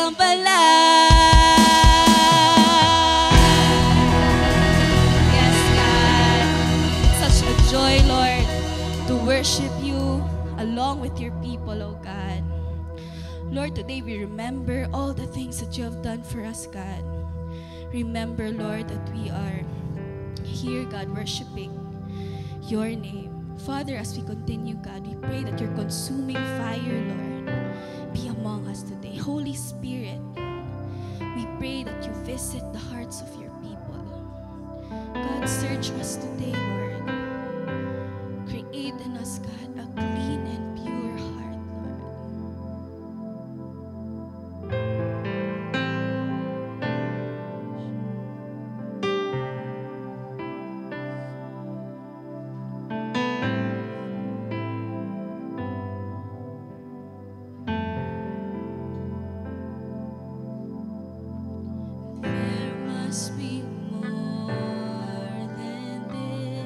kang palad. Yes, God. Such a joy, Lord, to worship you along with your people, oh God. Lord, today we remember all the things that you have done for us, God. Remember, Lord, that we are here, God, worshiping your name. Father, as we continue, God, we pray that your consuming fire, Lord, be among us today. Holy Spirit, we pray that you visit the hearts of your people. God, search us today, Lord. Create in us, God, a clean and pure heart, Lord. There must be more than this.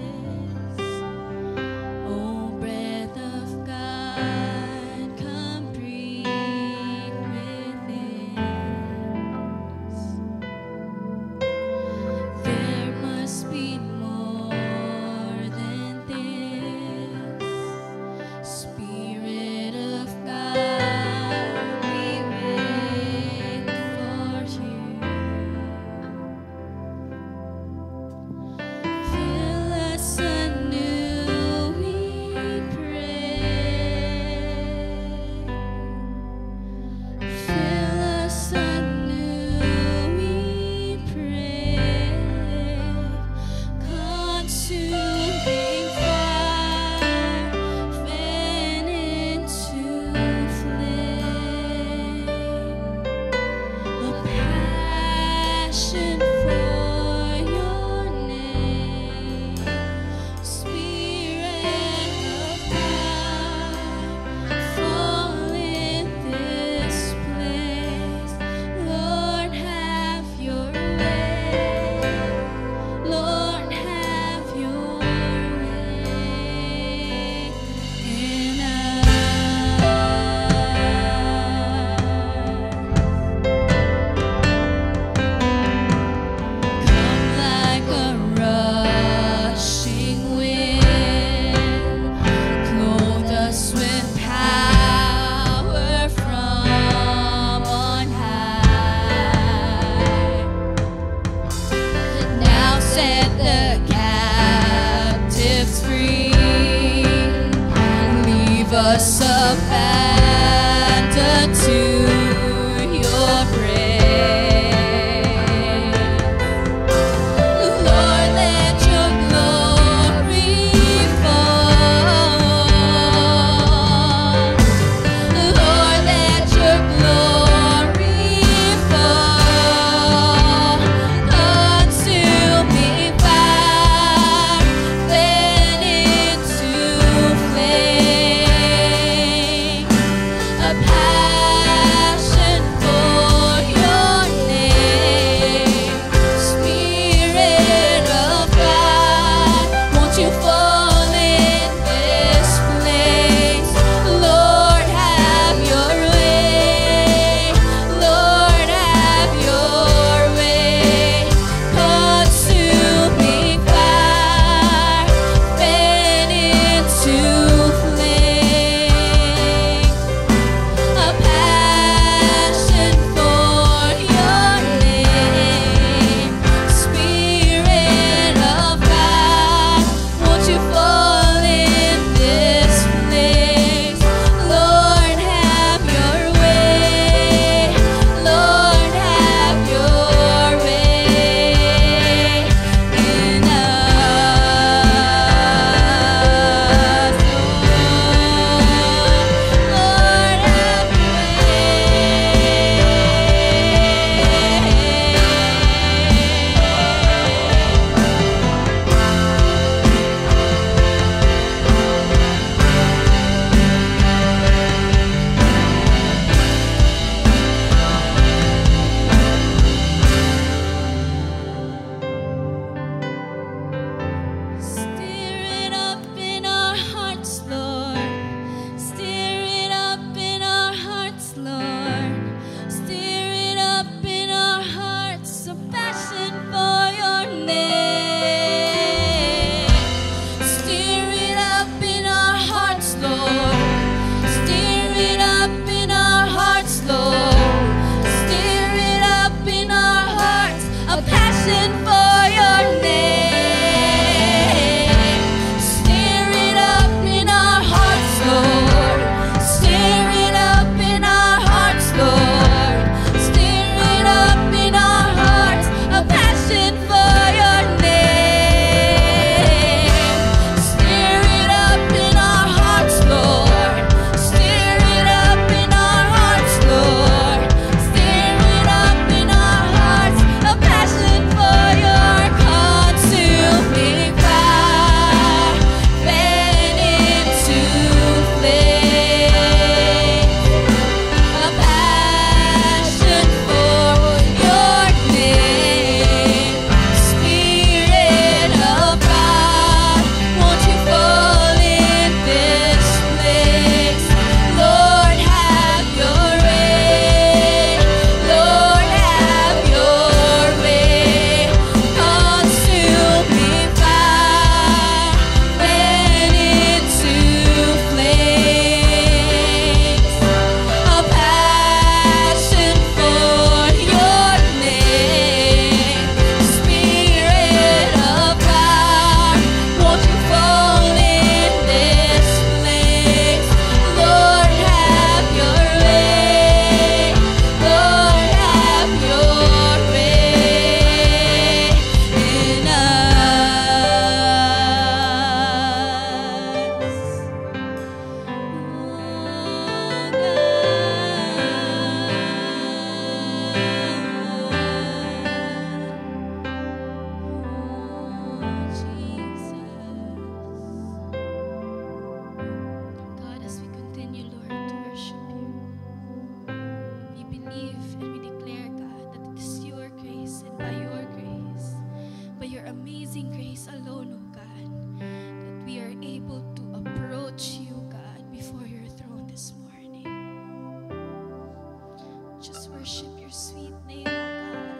Just worship your sweet name, oh God.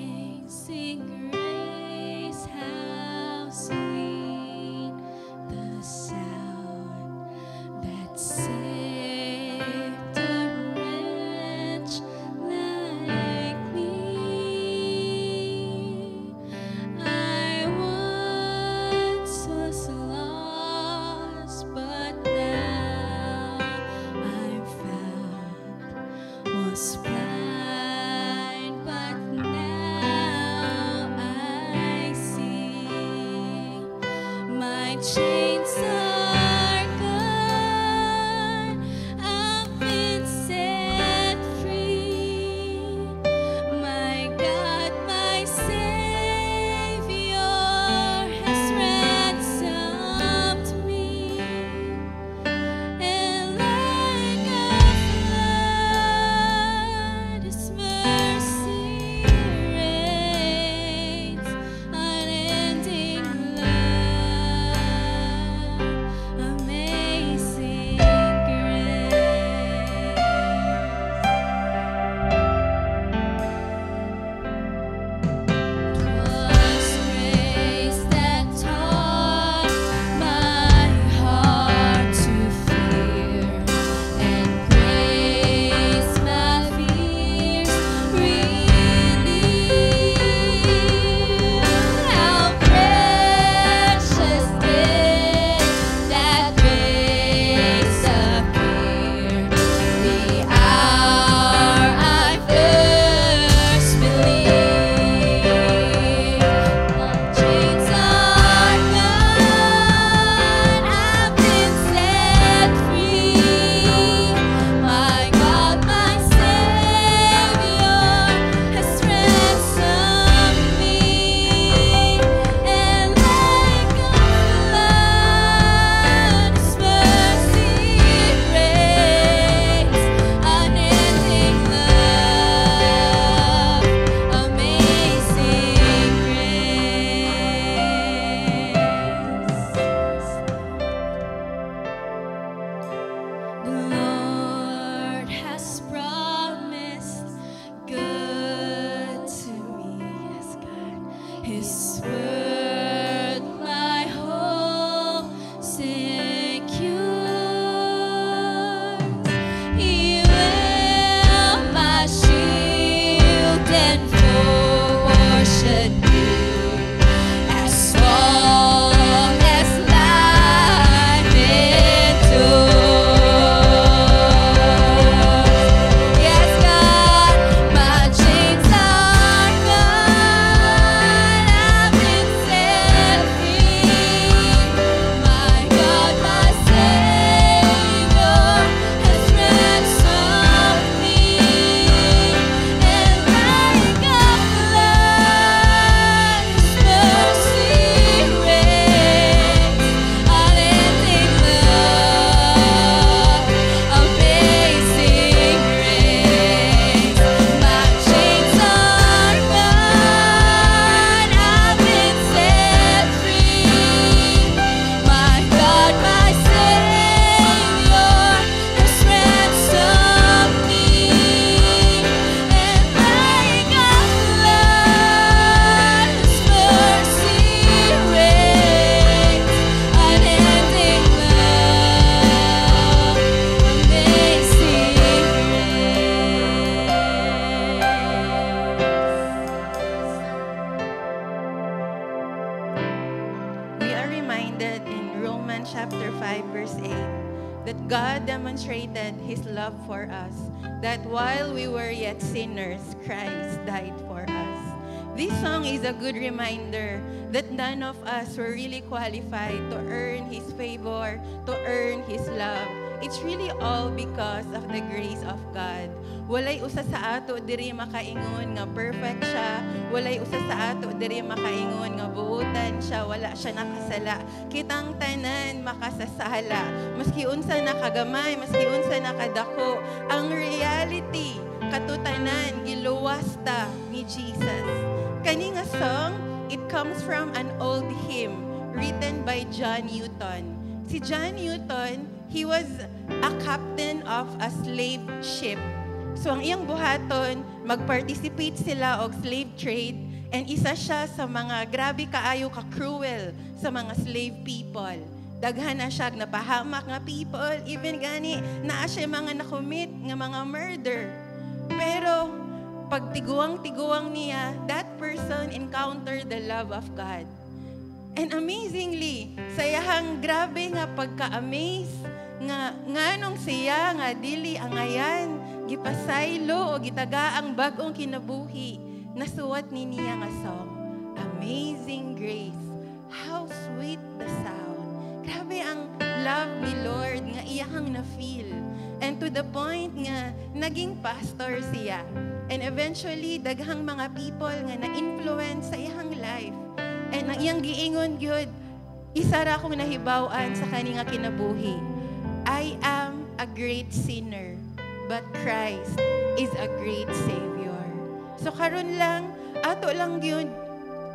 Amazing grace, how sweet the sound that saved a wretch like me. I once was lost, but now I'm found. Was blind, but now I see. My chains are gone, I've been set free. My God, my Savior has ransomed me. And like a flood, His mercy reigns, unending love, amazing grace. 'Twas grace that taught my heart to fear, and grace my fears relieved. How precious did that grace appear, the hour I first believed. My chains are gone, I've been set free. My God, my Savior has ransomed me. And like a flood, His mercy reigns, unending love, amazing grace. The Lord has promised good to me, yes, God. His word, my hope secures. He will my shield and portion be, as long as life endures. Yes, God, my chains are gone, I've been set free. My God, my Savior has ransomed me. And like a flood, His mercy reigns, unending love, amazing grace. My chains are gone, I've been set free. My God, my Savior has ransomed me. And like a flood, His mercy reigns, unending love, amazing grace. We are reminded in Romans chapter 5 verse 8 that God demonstrated His love for us, that while we were yet sinners, Christ died for us. This song is a good reminder that none of us were really qualified to earn His favor, to earn His love. it's really all because of the grace of God. Walay usa sa ato diri makaingon nga perfect siya. Walay usa sa ato diri makaingon nga buutan siya, wala siya nakasala. Kitang tanan makasasala. Maski unsa nakagamay, maski unsa nakadako, ang reality katutanan giluwas ta ni Jesus. Kani nga song, it comes from an old hymn written by John Newton. Si John Newton, he was a captain of a slave ship. So ang iyang buhaton, mag-participate sila og slave trade, and isa siya sa mga grabe kaayo ka-cruel sa mga slave people. Daghan na siya napahamak nga people, even gani naa siya mga nakomit nga mga murder. Pero pag tiguang-tiguang niya, that person encountered the love of God. And amazingly, sayahang grabe nga pagka-amaze nga nganong siya nga dili angayan gipasaylo o gitaga ang bag-ong kinabuhi, nasuwat ni niya nga song, Amazing Grace. How sweet the sound. Grabe ang love ni Lord nga iyahang na-feel. And to the point nga naging pastor siya. And eventually, daghang mga people nga na-influence sa iyahang life. And ang iyang giingon gyud, isa ra akong nahibaw-an sa kani nga kinabuhi. I am a great sinner, but Christ is a great Savior. So karon lang, ato lang yun,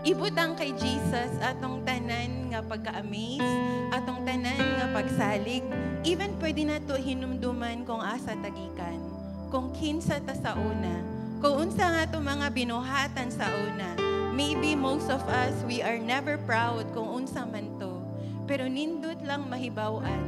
ibutang kay Jesus atong tanan nga pagka-amaze, atong tanan nga pagsalig. Even pwede na to hinumduman kung asa tagikan, kung kinsa ta sa una, kung unsa nga to mga binuhatan sa una. Maybe most of us, we are never proud kung unsa man to. Pero nindot lang mahibaw-an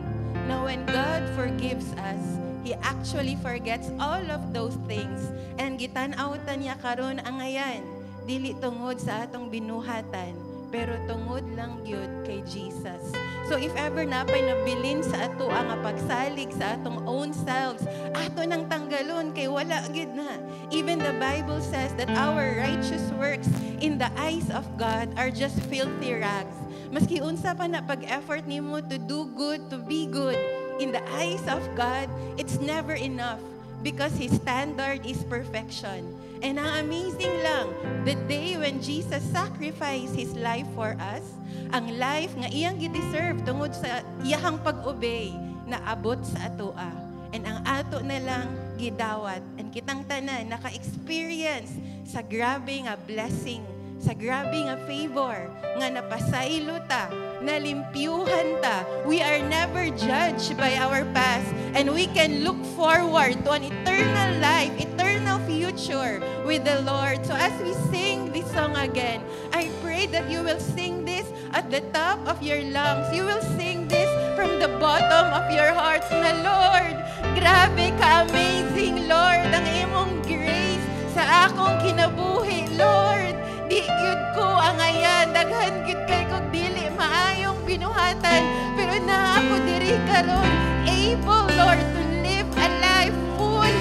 na when God forgives us, He actually forgets all of those things. And gitan-awtan niya karon ang ngayan, dili tungod sa atong binuhatan, pero tungod lang gyud kay Jesus. So if ever napay nabilin sa ato ang pagsalig sa atong own selves, ato nang tanggalon kay wala gyud na. Even the Bible says that our righteous works in the eyes of God are just filthy rags. Maski unsa pa na pag-effort nimo to do good, to be good, in the eyes of God, it's never enough because His standard is perfection. And ang amazing lang, the day when Jesus sacrificed His life for us, ang life nga iyang gideserve tungod sa iyahang pag-obey na abot sa atoa. And ang ato na lang gidawat. And kitang tanan naka-experience sa grabe nga blessing, sa grabe nga favor, nga napasaylo ta, nalimpyuhan ta. We are never judged by our past, and we can look forward to an eternal life, eternal future with the Lord. So as we sing this song again, I pray that you will sing this at the top of your lungs. You will sing this from the bottom of your hearts na, Lord, grabe ka amazing, Lord, ang imong grace sa akong kinabuhi, Lord. Di gyud ko angayan, daghan gyud kay kog dili maayong binuhatan, pero na ako diri karon able, Lord, to live a life full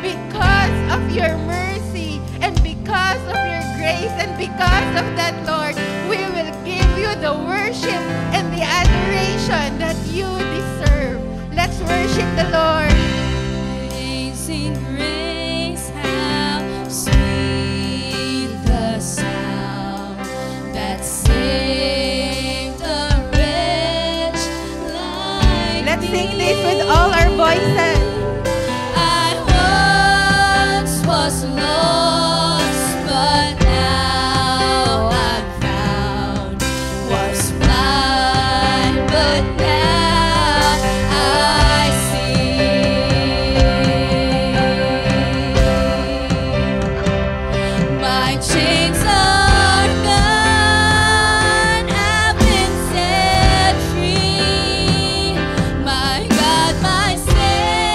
because of your mercy and because of your grace, and because of that, Lord, we will give you the worship and the adoration that you deserve. Let's worship the Lord. Amazing grace, how sweet the sound that saved a wretch like Let's sing this with all our voices. I once was lost, but now I'm found. Was blind, but now I see. My chains are gone, I've been set free. My God, my Savior.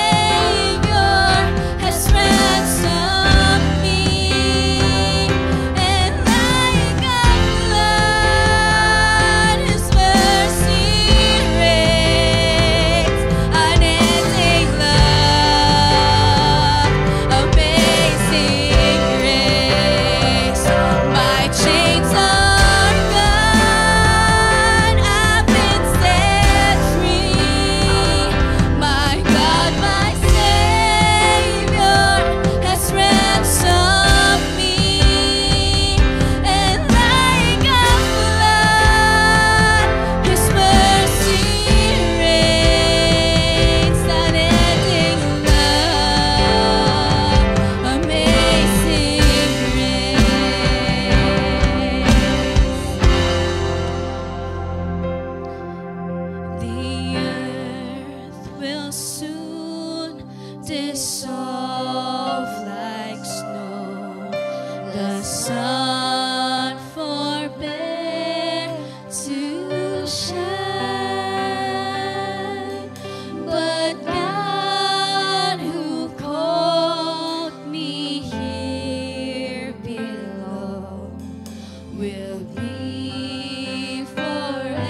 be forever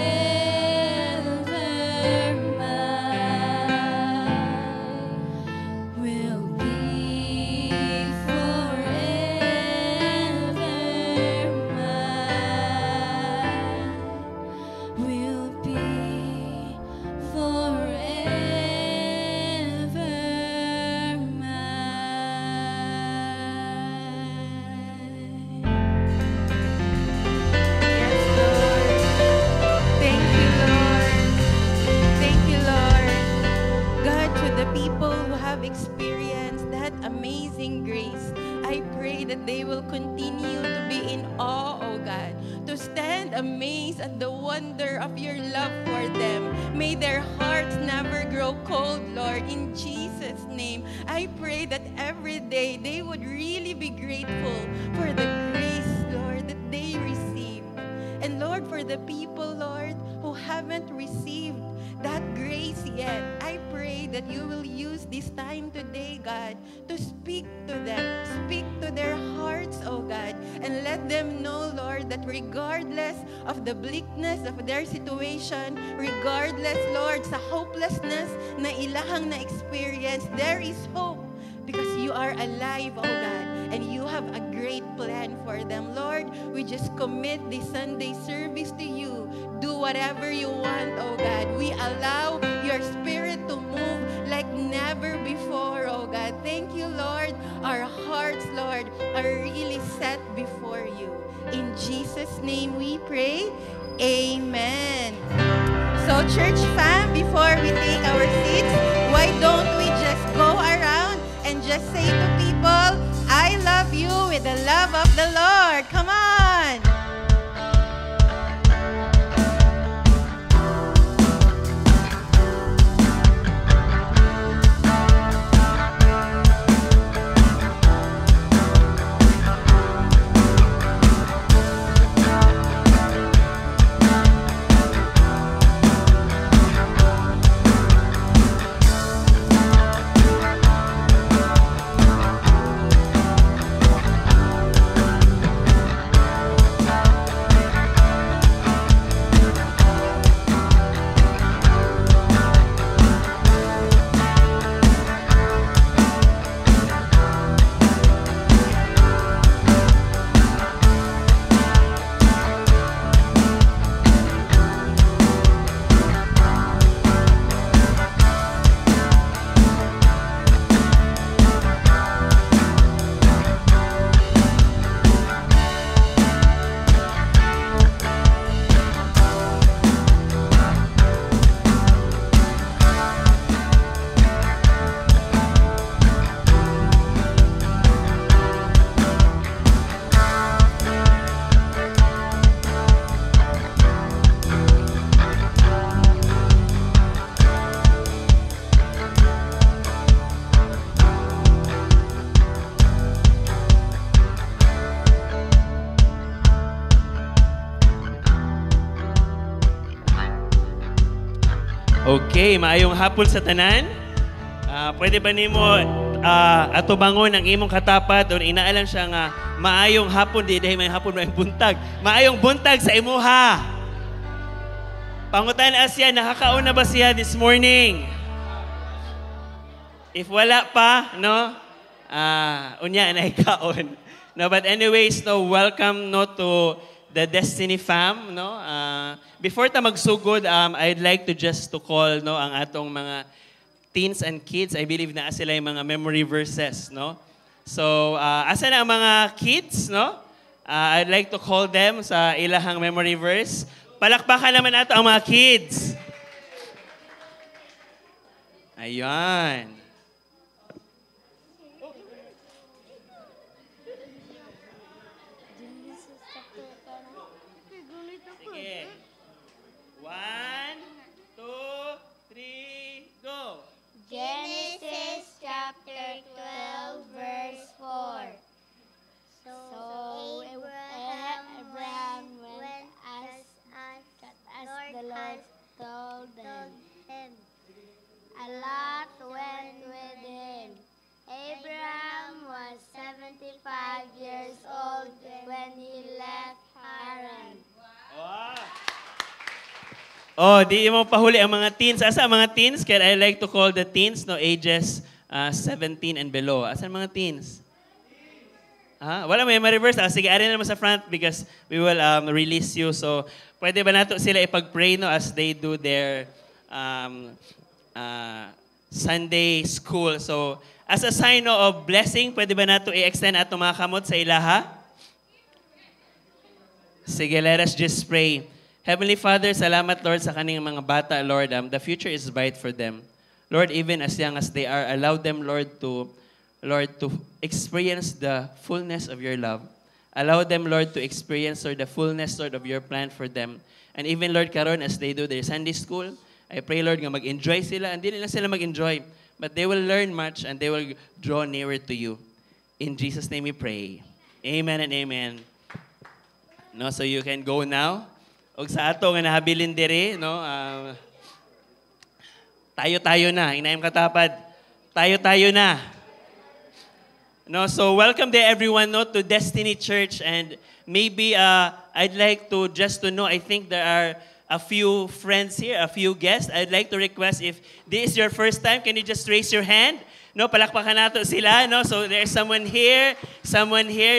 mine. Will be forever mine. Will be forever mine. Yes, Lord. Thank you, Lord. Thank you, Lord. God, to the people who have experienced that amazing grace, I pray that they will continue to be in awe, oh God, to stand amazed at the wonder of your love for them. May their hearts never grow cold, Lord, in Jesus' name. I pray that every day they would really be grateful for the grace, Lord, that they received. And Lord, for the people, Lord, who haven't received that grace yet, I pray that you will use this time today, God, to speak to them, speak to their hearts, oh God, and let them know, Lord, that regardless of the bleakness of their situation, regardless, Lord, sa hopelessness na ilahang na-experience, there is hope because you are alive, oh God, and you have a great plan for them. Lord, we just commit this Sunday service to you. Do whatever you want, oh God. We allow your spirit to move like never before, oh God. Thank you, Lord. Our hearts, Lord, are really set before you. In Jesus' name we pray. Amen. So, church fam, before we take our seats, why don't we just go around and just say to people, I love you with the love of the Lord. Come on. Okay, maayong hapon sa tanan. Pwede ba nimo atubangon ang imong katapat o inaalam siya nga maayong hapon di dahil may hapon may buntag. Maayong buntag sa imuha. Pangutan Asya, nakakaon na ba siya this morning? If wala pa, no? Unya na ikaon. No, but anyways, no, welcome no to the Destiny Fam, no? Before ta magsugod, I'd like to just to call no ang atong mga teens and kids. I believe na sila yung mga memory verses, no? So, asa na ang mga kids, no? I'd like to call them sa ilahang memory verse. Palakpakan naman nato ang mga kids. Ayan. Sige. 1, 2, 3, go! Genesis chapter 12, verse 4. So Abraham went as the Lord told him. A lot when Oh, di mo pahuli ang mga teens. Asa ang mga teens? Kaya I like to call the teens, no, ages 17 and below. Asa ang mga teens? Wala may ma-reverse. Sige, arin naman sa front because we will release you. So, pwede ba nato sila ipag-pray, no, as they do their Sunday school. So, as a sign of blessing, pwede ba nato i-extend ato mga kamot sa ilaha? Sige, let us just pray. Heavenly Father, salamat, Lord, sa kaning mga bata, Lord. The future is bright for them. Lord, even as young as they are, allow them, Lord, to experience the fullness of your love. Allow them, Lord, to experience, Lord, the fullness, Lord, of your plan for them. And even, Lord, karon as they do their Sunday school, I pray, Lord, nga mag-enjoy sila. Hindi nila sila mag-enjoy, but they will learn much and they will draw nearer to you. In Jesus' name we pray. Amen and amen. No, so you can go now. Og sa ato nga nahabilin diri, no, tayo-tayo na, inayam katapad. Tayo-tayo na. No, so welcome there everyone, no, to Destiny Church, and maybe I'd like to just to know, I think there are a few friends here, a few guests. I'd like to request if this is your first time, can you just raise your hand? No, palakpakan nato sila, no? So there's someone here,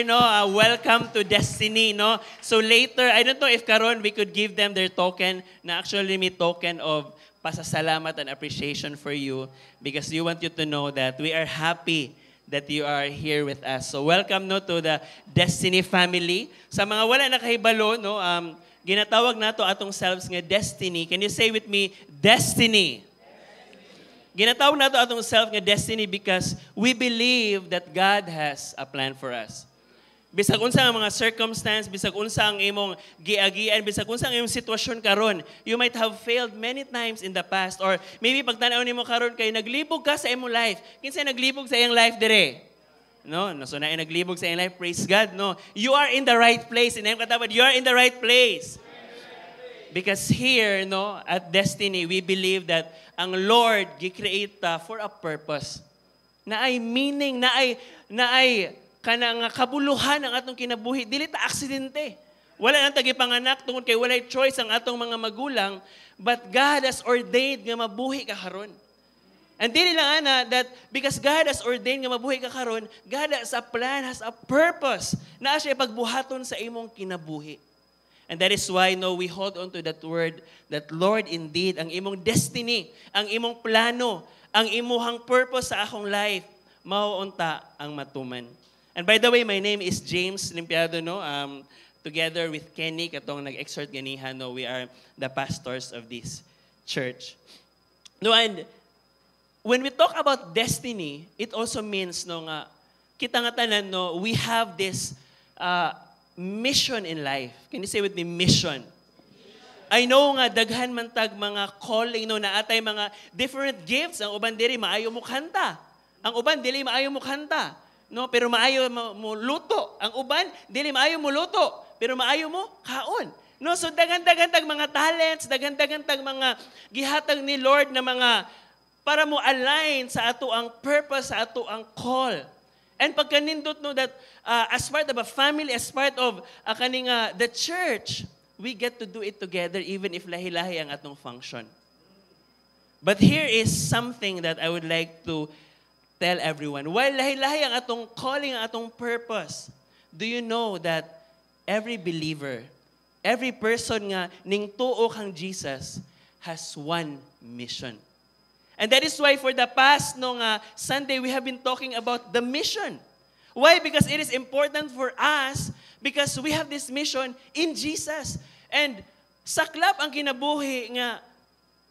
no? Welcome to Destiny, no? So later, I don't know if karon we could give them their token, na actually may token of pasasalamat and appreciation for you because we want you to know that we are happy that you are here with us. So welcome, no, to the Destiny family. Sa mga wala nakahibalo, no, ginatawag nato atong selves nga Destiny. Can you say with me, Destiny? Ginatawag nato atong self nga Destiny because we believe that God has a plan for us. Bisag unsa ang mga circumstance, bisag unsa ang imong giagian, bisag unsa ang imong sitwasyon karon, you might have failed many times in the past, or maybe pagtan-aw nimo karon kay naglibog ka sa imong life. Kinsa naglibog sa iyang life dire? No, so na naglibog sa iyang life, praise God. No, you are in the right place. Inayong katawad, you are in the right place. Because here, no, at Destiny, we believe that ang Lord gi-create for a purpose. Na ay meaning, na ay kanang kabuluhan ang atong kinabuhi. Dili ta aksidente. Wala nang tagipanganak tungod kay walay choice ang atong mga magulang, but God has ordained nga mabuhi ka karon. And dili lang ana that because God has ordained nga mabuhi ka karon, God has a plan, has a purpose na siya pagbuhaton sa imong kinabuhi. And that is why, no, we hold on to that word that, Lord, indeed, ang imong destiny, ang imong plano, ang imuhang purpose sa akong life, mauunta ang matuman. And by the way, my name is James Limpiado, no? Together with Kenny, katong nag-exhort ganihan, no, we are the pastors of this church. No, and when we talk about destiny, it also means, no, nga, kita nga tanan, no, we have this mission in life. Can you say with me, mission? I know nga, daghan man tag mga calling, no, na atay mga different gifts. Ang uban diri, maayo mo kanta. Ang uban, dili maayo mo kanta. No, pero maayo mo luto. Ang uban, dili maayo mo luto. Pero maayo mo kaon. No, so daghan-daghan tag mga talents, daghan-daghan tag mga gihatag ni Lord na mga para mo align sa ato ang purpose, sa ato ang call. And pagkanindot, no, that as part of a family, as part of the church, we get to do it together even if lahi-lahi ang atong function. But here is something that I would like to tell everyone. While lahi-lahi ang atong calling, ang atong purpose, do you know that every believer, every person nga ning tuo kang Jesus has one mission. And that is why for the past Sunday, we have been talking about the mission. Why? Because it is important for us because we have this mission in Jesus. And saklap ang kinabuhi nga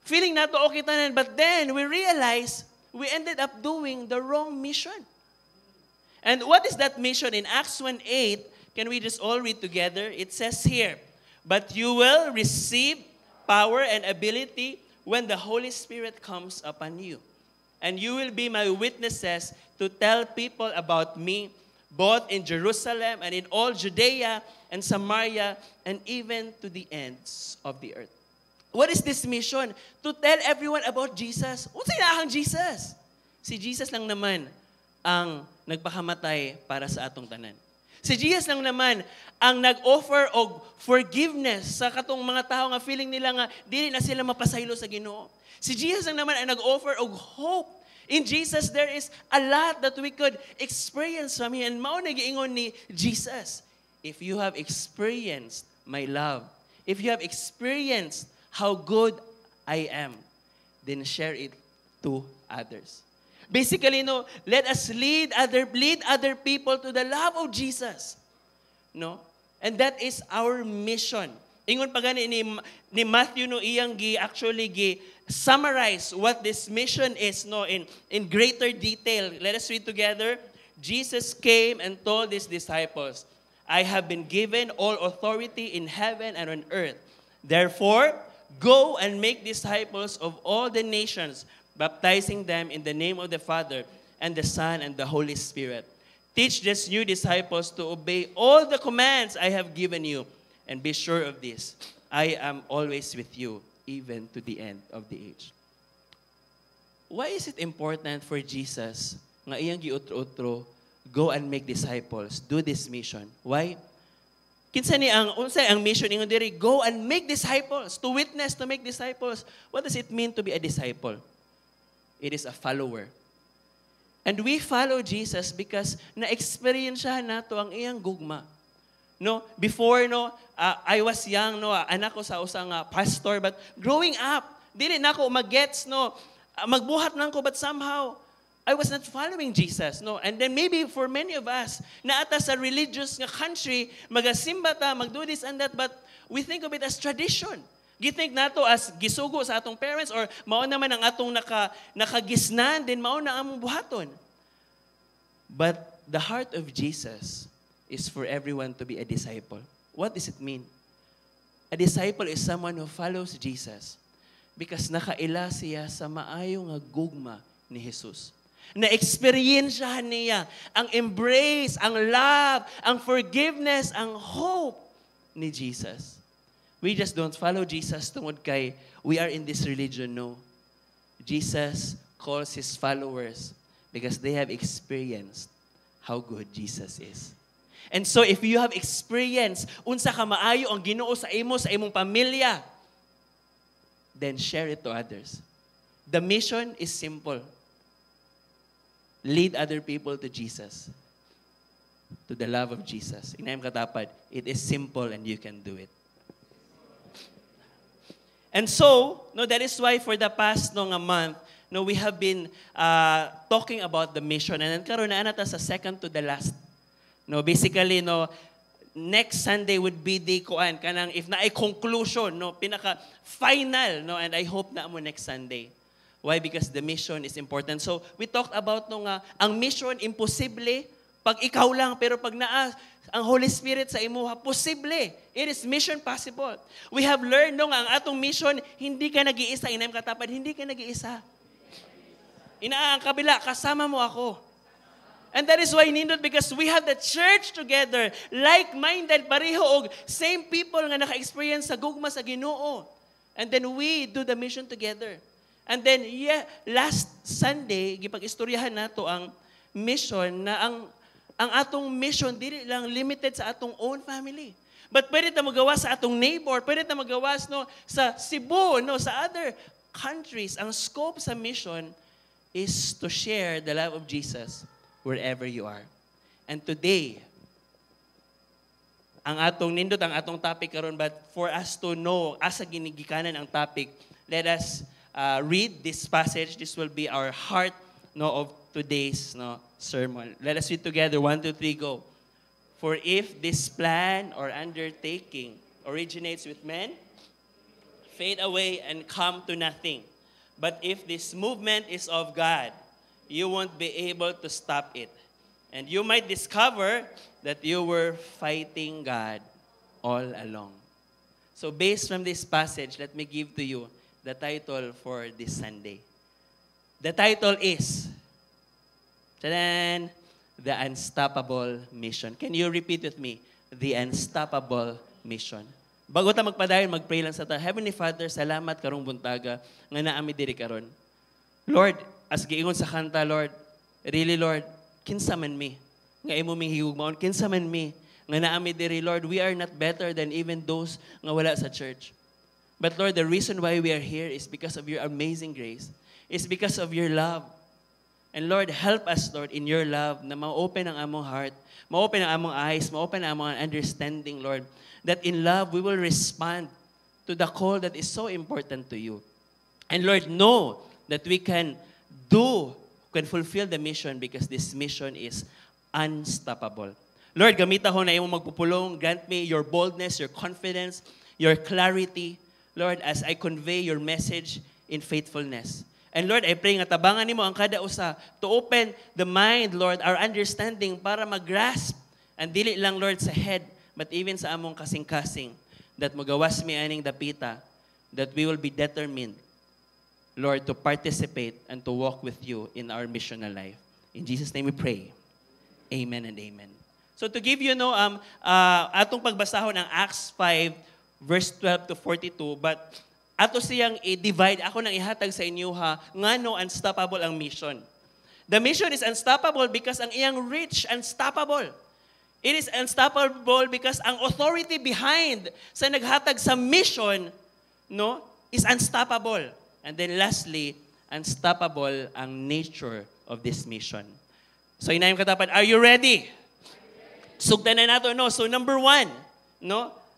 feeling nato okay tanan, but then we realize we ended up doing the wrong mission. And what is that mission? In Acts 1:8, can we just all read together? It says here, "But you will receive power and ability when the Holy Spirit comes upon you. And you will be my witnesses to tell people about me, both in Jerusalem and in all Judea and Samaria, and even to the ends of the earth." What is this mission? To tell everyone about Jesus. Unsay na ang Jesus? Si Jesus lang naman ang nagpakamatay para sa atong tanan. Si Jesus lang naman ang nag-offer og forgiveness sa katong mga tao nga feeling nila nga dili na sila mapasaylo sa Ginoo. Si Jesus lang naman ang nag-offer og hope. In Jesus, there is a lot that we could experience from Him. And mao na giingon ni Jesus, if you have experienced my love, if you have experienced how good I am, then share it to others. Basically, no, let us lead other people to the love of Jesus. No? And that is our mission. Ingon pa gani ni Matthew no iyang summarize what this mission is no in greater detail. Let us read together. Jesus came and told his disciples, I have been given all authority in heaven and on earth. Therefore, go and make disciples of all the nations, baptizing them in the name of the Father and the Son and the Holy Spirit. Teach these new disciples to obey all the commands I have given you. And be sure of this, I am always with you, even to the end of the age. Why is it important for Jesus nga iyang giutro-utro, go and make disciples, do this mission? Why? Kinsa ni unsay ang mission ingon diri, go and make disciples, to witness, to make disciples. What does it mean to be a disciple? It is a follower. And we follow Jesus because na-experience nato ang iyang gugma. No, before I was young, anak ko sa usang pastor, but growing up, dili na ako magets magbuhat lang ko, but somehow I was not following Jesus, And then maybe for many of us, naata sa religious nga country, magasimba ta, magdo this and that, but we think of it as tradition. Githink nato as gisugo sa atong parents or mao naman ang atong nakagisnan, then mao na among buhaton. But the heart of Jesus is for everyone to be a disciple. What does it mean? A disciple is someone who follows Jesus because nakaila siya sa maayo nga gugma ni Jesus. Na-experiensyahan niya ang embrace, ang love, ang forgiveness, ang hope ni Jesus. We just don't follow Jesus tungod kay we are in this religion, no. Jesus calls His followers because they have experienced how good Jesus is. And so if you have experienced unsa ka maayo ang Ginoo sa imong pamilya, then share it to others. The mission is simple. Lead other people to Jesus. To the love of Jesus. Inayam katapad, it is simple and you can do it. And so, that is why for the past a month, we have been talking about the mission. And then karon na nata sa second to the last. Basically, next Sunday would be the kanang if na ay conclusion, pinaka final, and I hope na mo next Sunday. Why? Because the mission is important. So, we talked about ang mission imposible pag ikaw lang, pero pag ang Holy Spirit sa imuha, posible. It is mission possible. We have learned ang atong mission, hindi ka nag-iisa, inayam katapad, hindi ka nag-iisa. Ang kabila, kasama mo ako. And that is why nindot because we have the church together, like-minded, pareho og same people nga naka-experience sa gugma sa Ginoo. And then we do the mission together. And then last Sunday gipag-istoryahan nato ang mission na ang atong mission dili lang limited sa atong own family. But pwede ta magawa sa atong neighbor, pwede ta magawas sa Cebu, sa other countries. Ang scope sa mission is to share the love of Jesus wherever you are. And today, ang atong topic karon, but for us to know, asa ginigikanan ang topic, let us read this passage. This will be our heart of today's sermon. Let us read together. 1, 2, 3, go. For if this plan or undertaking originates with men, fade away and come to nothing. But if this movement is of God, you won't be able to stop it. And you might discover that you were fighting God all along. So based from this passage, let me give to you the title for this Sunday. The title is, The Unstoppable Mission. Can you repeat with me? The Unstoppable Mission. Bago ta magpadayon, mag-pray lang sa ta. Heavenly Father, salamat karong buntaga nga naami diri karon. Lord, as giingon sa kanta, Lord, really Lord, kinsa man mi. nga imo ming higugmaon kinsa man mi nga naami diri, Lord, we are not better than even those nga wala sa church. But Lord, the reason why we are here is because of your amazing grace. It's because of your love. And Lord, help us, Lord, in your love na ma-open ang among heart, ma-open ang among eyes, ma-open ang among understanding, Lord, that in love we will respond to the call that is so important to you. And Lord, know that we can fulfill the mission because this mission is unstoppable. Lord, gamita ko na imong magpupulong. Grant me your boldness, your confidence, your clarity, Lord, as I convey your message in faithfulness. And Lord, I pray nga tabangan nimo ang kada usa to open the mind, Lord, our understanding para mag-grasp and dili lang, Lord, sa head, but even sa among kasing-kasing, that magawas mi aning dapita, that we will be determined, Lord, to participate and to walk with you in our missional life. In Jesus' name we pray. Amen and amen. So to give you, atong pagbasahon ang Acts 5, verse 12 to 42, but ato siyang i-divide, ako nang ihatag sa inyo ngano unstoppable ang mission. The mission is unstoppable because ang iyang reach unstoppable. It is unstoppable because ang authority behind sa naghatag sa mission, is unstoppable. And then lastly, unstoppable ang nature of this mission. So inayong katapan, are you ready? Sugdan na nato, So number 1,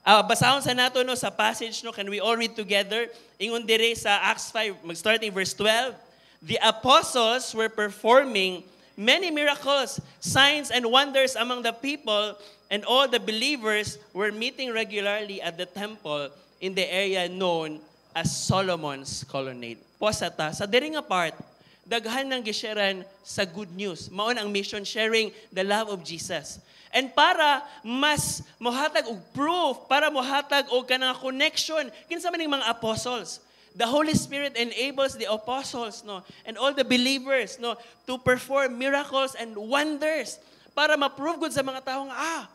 basahon sa nato sa passage, can we all read together? Ingon dire sa Acts 5, starting verse 12. The apostles were performing many miracles, signs, and wonders among the people, and all the believers were meeting regularly at the temple in the area known as Solomon's Colonnade. Posata, sa diri nga part, daghan ng gisharan sa good news. Maon ang mission, sharing the love of Jesus. And para mas mohatag og proof, para mohatag og kanang connection kinsa man ning mga apostles. The Holy Spirit enables the apostles, and all the believers, to perform miracles and wonders para ma-prove gud sa mga tawo nga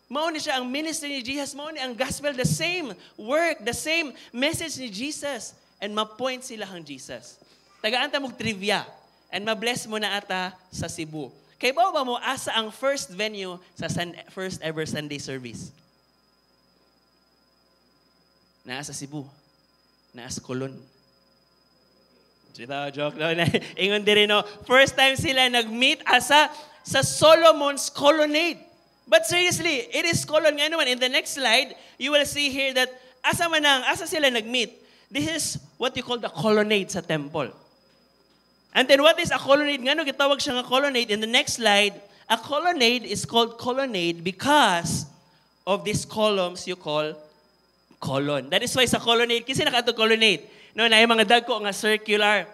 mao ni siya ang ministry ni Jesus, mao ni ang gospel, the same work, the same message ni Jesus, and ma-point sila kang Jesus. Tagaan ta mog trivia and ma-bless mo na ata sa Cebu. Kay ba mo asa ang first venue sa first ever Sunday service? Naa sa Cebu. Naa sa Colon. Joke lang. Ingon diri first time sila nag-meet asa sa Solomon's Colonnade. But seriously, it is Colon nga naman. In the next slide, you will see here that asa sila nag-meet. This is what you call the colonnade sa temple. And then what is a colonnade? Ngano gitawag siya nga colonnade? In the next slide, a colonnade is called colonnade because of these columns you call colon. That is why sa colonnade, kasi nakato colonnade. Na yung mga dagko nga circular.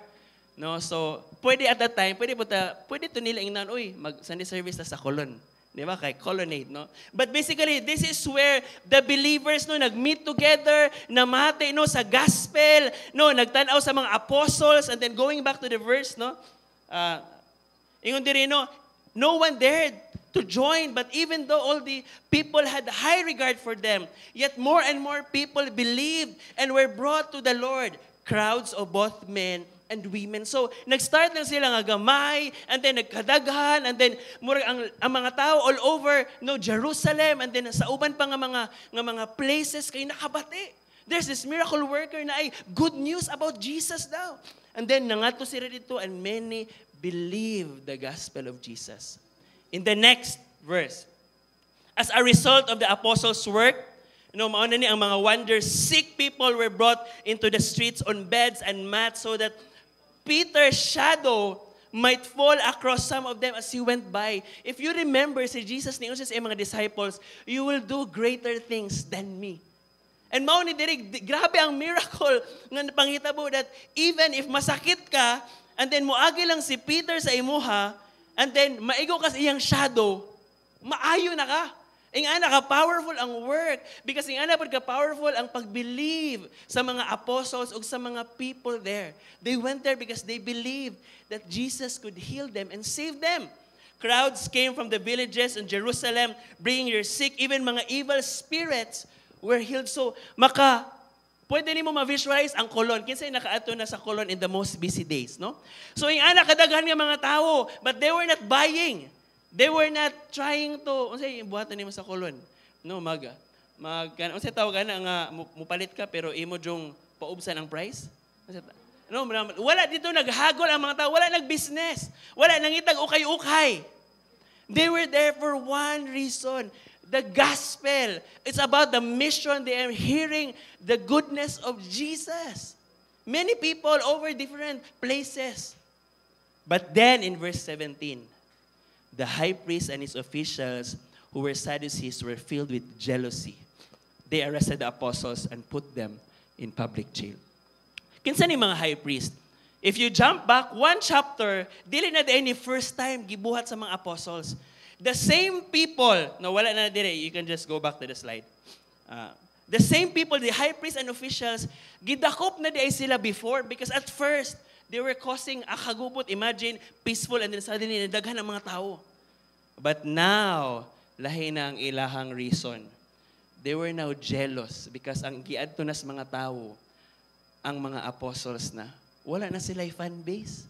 So, pwede at that time, pwede to nila ingnan, mag-Sunday service na sa colon. Di ba? Kay colonnade, But basically, this is where the believers, nag-meet together, namate, sa gospel, nagtanaw sa mga apostles, and then going back to the verse, ingon diri, no one dared to join, but even though all the people had high regard for them, yet more and more people believed and were brought to the Lord, crowds of both men and women. So, nag-start lang sila nga gamay, and then nagkadaghan, and then ang mga tao all over Jerusalem, and then sa uban pa nga mga places kay nakabati. There's this miracle worker na ay good news about Jesus daw. And then nangato sila dito, and many believe the gospel of Jesus. In the next verse, as a result of the apostles' work, mauna ni ang mga wonders, sick people were brought into the streets on beds and mats so that Peter's shadow might fall across some of them as he went by. If you remember, si Jesus ni Usos mga disciples, you will do greater things than me. And mao ni diri, grabe ang miracle nga napangitabo that even if masakit ka, and then muagi lang si Peter sa imuha, and then maigo ka sa iyang shadow, maayo na ka. Ingana ka powerful ang work because ingana pod ka powerful ang pag-believe sa mga apostles o sa mga people there. They went there because they believed that Jesus could heal them and save them. Crowds came from the villages in Jerusalem bringing their sick, even mga evil spirits were healed. So pwede nimo ma-visualize ang Colon. Kinsay nakaato na sa Colon in the most busy days, So ingana kadaghan nga mga tao, but they were not buying. They were not trying to, unsay buhatan nimo sa kolon. No, unsay tawag ana nga mupalit ka pero imo jong paubsan ang price? No, wala dito naghagol ang mga tao, wala nagbusiness, wala nangitag ukay-ukay. They were there for one reason. The gospel. It's about the mission. They are hearing the goodness of Jesus. Many people over different places. But then in verse 17, the high priest and his officials who were Sadducees were filled with jealousy. They arrested the apostles and put them in public jail. Kinsa ni mga high priest? If you jump back one chapter, dili na ni first time gibuhat sa mga apostles. The same people, no, wala na dire, you can just go back to the slide. The same people, the high priest and officials, gidakop na di sila before because at first, they were causing a kagubot. Imagine, peaceful and then suddenly nadaghan ang mga tao. But now, lahi na ang ilahang reason. They were now jealous because ang giadto na sa mga tao, ang mga apostles na, wala na sila fan base.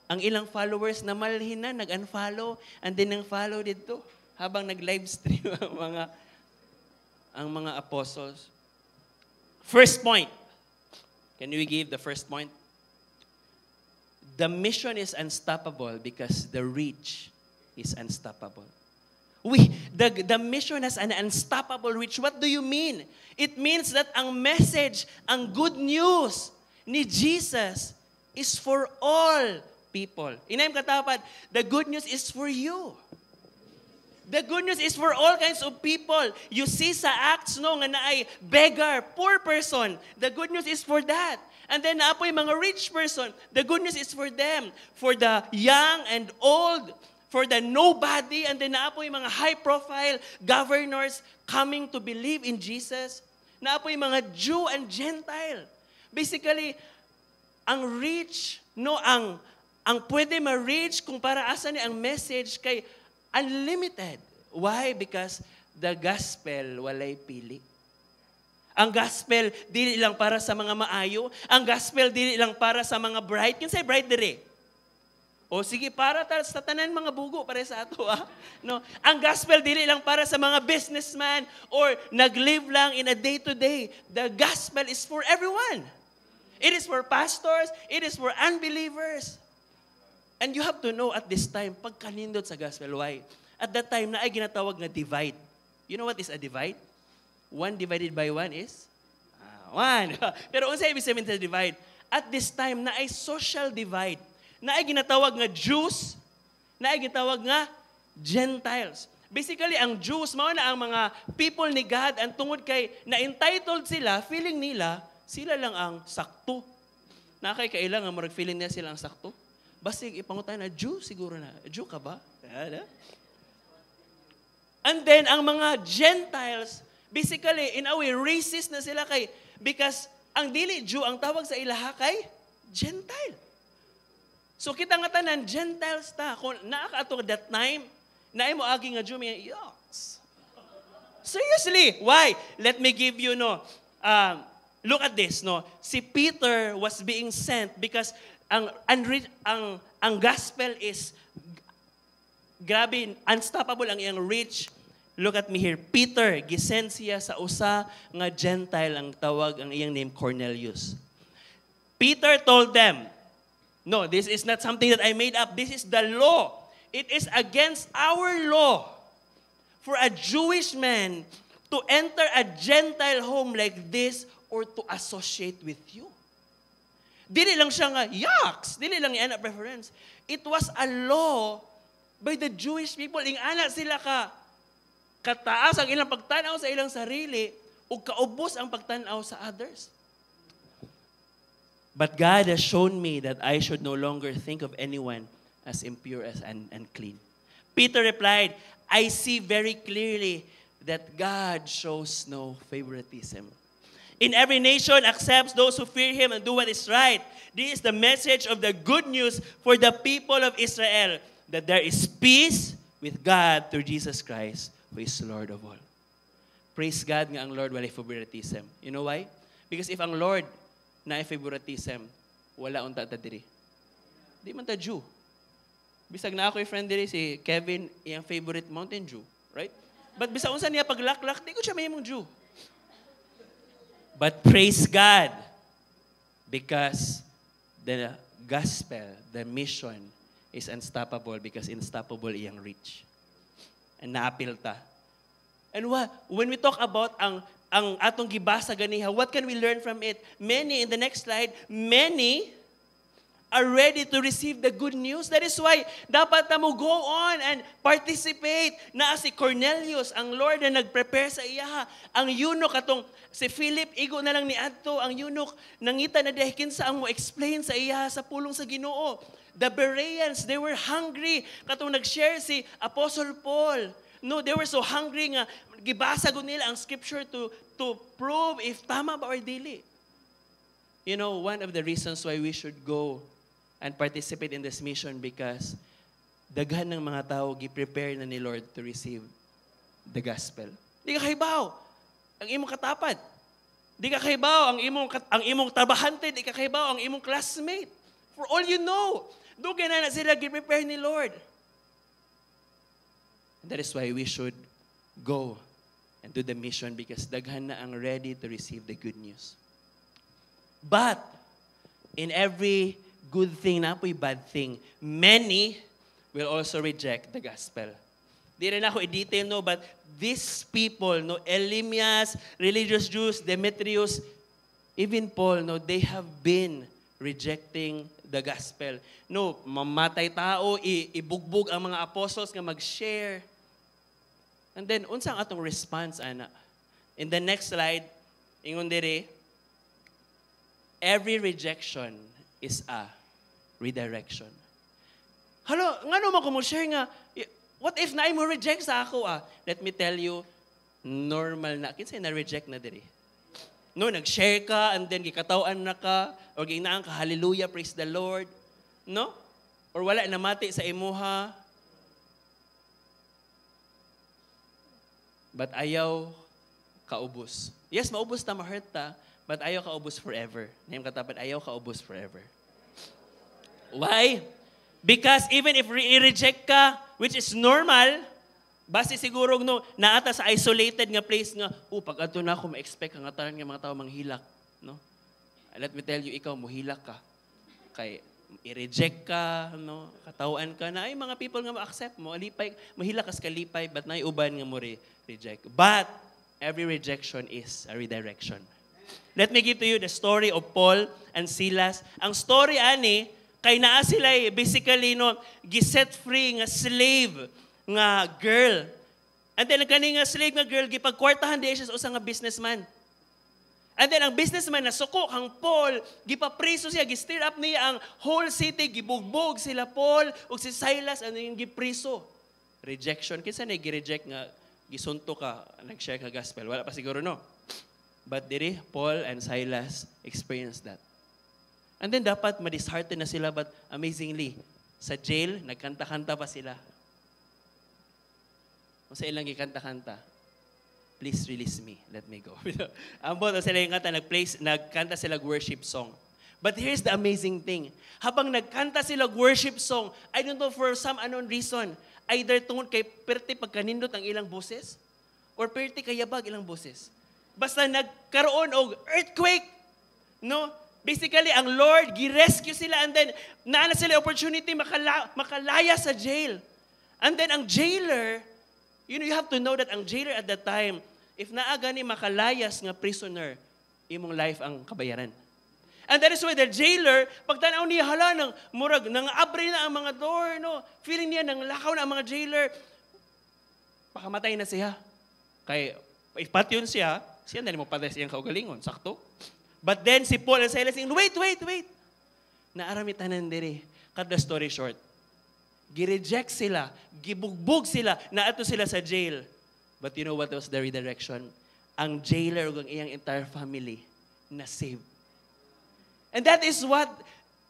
Ang ilang followers na malhin na, nag-unfollow, and then nang-follow dito habang nag-live stream ang mga apostles. First point. Can we give the first point? The mission is unstoppable because the reach is unstoppable. The mission has an unstoppable reach. What do you mean? It means that ang message, ang good news ni Jesus is for all people. Inayim katapat, the good news is for you. The good news is for all kinds of people. You see sa Acts, no, nga naay beggar, poor person. The good news is for that. And then naapoy mga rich person. The good news is for them. For the young and old. For the nobody. And then naapoy mga high-profile governors coming to believe in Jesus. Naapoy mga Jew and Gentile. Basically, ang rich, no, ang pwede ma-reach kung para asa ni ang message kay unlimited. Why? Because the gospel walay pili. Ang gospel dili lang para sa mga maayo, ang gospel dili lang para sa mga bright. Kinsay bright dire? O sige, para sa tanan mga bugo para sa ato, No, ang gospel dili lang para sa mga businessman or nag-live lang in a day-to-day. The gospel is for everyone. It is for pastors, it is for unbelievers. And you have to know at this time, pagkanindot sa gospel, why? At that time, na ay ginatawag na divide. You know what is a divide? 1 divided by 1 is? 1. Pero unsa ibig sabihin sa divide? At this time, na ay social divide. Na ay ginatawag nga Jews, na ay ginatawag nga Gentiles. Basically, ang Jews, mao na ang mga people ni God, ang tungod kay na-entitled sila, feeling nila, sila lang ang sakto. Nakay kailangan marag feeling nila sila ang sakto. Basig ipangutan na, Jew siguro na. Jew ka ba? And then, ang mga Gentiles, basically, in a way, racist na sila kay, because ang dili Jew, ang tawag sa ilaha kay Gentile. So, kita nga tanan, Gentiles ta. Kung naakaato that time, naay mo agi nga Jew, may yucks. Seriously, why? Let me give you, look at this, no. Si Peter was being sent because ang gospel is grabe, unstoppable ang iyang reach. Look at me here. Peter, gisend siya sa usa nga Gentile, ang tawag, ang iyang name, Cornelius. Peter told them, no, this is not something that I made up. This is the law. It is against our law for a Jewish man to enter a Gentile home like this or to associate with you. Dili lang siya nga, yucks! Dili lang yan a preference. It was a law by the Jewish people. Ingana sila kataas ang ilang pagtanaw sa ilang sarili o kaubos ang pagtanaw sa others. But God has shown me that I should no longer think of anyone as impure as unclean. Peter replied, I see very clearly that God shows no favoritism. In every nation accepts those who fear Him and do what is right. This is the message of the good news for the people of Israel, that there is peace with God through Jesus Christ, who is Lord of all. Praise God nga ang Lord walay favoritism. You know why? Because if ang Lord na favoritism, wala unta ta diri. Di man ta Jew. Bisag na ako yung friend diri si Kevin, iyang favorite Mountain Dew, right? But bisag unsa niya paglak-lak, di ko siya mahimong Dew. But praise God because the gospel, the mission is unstoppable because unstoppable iyang reach. And naapil ta. And when we talk about ang atong gibasa ganiha, what can we learn from it? Many, in the next slide, many are ready to receive the good news. That is why dapat na mo go on and participate. Na si Cornelius, ang Lord na nag-prepare sa iya. Ang eunuch atong si Philip, igo na lang ni Adto, ang eunuch, nangita na dahikin sa ang mo explain sa iya sa pulong sa Ginoo. The Bereans, they were hungry. Katong nag-share si Apostle Paul. No, they were so hungry nga gibasa gud nila ang scripture to prove if tama ba or dili. You know, one of the reasons why we should go and participate in this mission because daghan ng mga tao gi-prepare na ni Lord to receive the gospel. Di ka kahibaw ang imong katapat. Di ka kahibaw ang imong trabahante, di ka kahibaw ang imong classmate. For all you know, dugay na sila gi-prepare ni Lord. And that is why we should go and do the mission because daghan na ang ready to receive the good news. But in every good thing na po'y bad thing, many will also reject the gospel. Di rin ako i-detail, no, but these people, no, Elymas, religious Jews, Demetrius, even Paul, no, they have been rejecting the gospel. No, mamatay tao, ibugbog ang mga apostles nga mag-share. And then, unsang atong response, ana? In the next slide, ingon dire, every rejection is a redirection. Hello, ngano mo ko mo share nga, what if na mo reject sa ako Let me tell you, normal na. Kinsay na-reject na diri. No, nag-share ka, and then gikatawan na ka, or ginaan ka, hallelujah, praise the Lord. No? Or wala namati sa imuha. But ayaw kaubos. Yes, maubos ta, ma-hurt ta, but ayaw kaubos forever. Name katapat, ayaw kaubos forever. Why? Because even if i-reject ka, which is normal, base siguro no, naata sa isolated nga place nga, pag ato na ako ma-expect ang ataran nga mga tao manghilak. No? Let me tell you, ikaw muhilak ka. Kay i-reject ka, no? Katawaan ka na, ay mga people nga ma-accept mo, alipay, mahilak kas kalipay, but na uban nga mo reject. But every rejection is a redirection. Let me give to you the story of Paul and Silas. Ang story ani, kay naa sila basically no, giset free nga slave nga girl. And then kani nga slave nga girl gipagkwartahan di siya sa usa nga businessman. And then ang businessman nasuko kang Paul, gipapriso siya, gi-stir up niya ang whole city, gibugbog sila Paul ug si Silas ano yung gipriso. Rejection kinsa na gi-reject nga gisunto ka, nag-share ka gospel. Wala pa siguro no. But diri Paul and Silas experienced that. And then dapat ma-dishearten na sila, but amazingly, sa jail, nagkanta-kanta pa sila. Kung sa ilang gikanta-kanta, please release me, let me go. Ang boto sila yung kanta, nagkanta sila worship song. But here's the amazing thing. Habang nagkanta sila worship song, I don't know for some unknown reason, either tungod kay perti pagkanindot ang ilang boses, or perti kayabag ilang boses. Basta nagkaroon og earthquake, no? Basically, ang Lord, gi-rescue sila and then naana sila opportunity makalaya sa jail. And then ang jailer, you have to know that ang jailer at that time, if naaga ni makalayas nga prisoner, imong life ang kabayaran. And that is why the jailer, pagtanaw niya hala ng murag, nang abre na ang mga door, no? Feeling niya nang lakaw na ang mga jailer, pakamatay na siya. Kay, ipatyon siya na ni mo patay siyang kaugalingon, sakto. But then si Paul and Silas saying, wait. Naaramitan diri. Cut the story short. Gi-reject sila, gibugbog sila, naato sila sa jail. But you know what was the redirection? Ang jailer ug ang iyang entire family na saved. And that is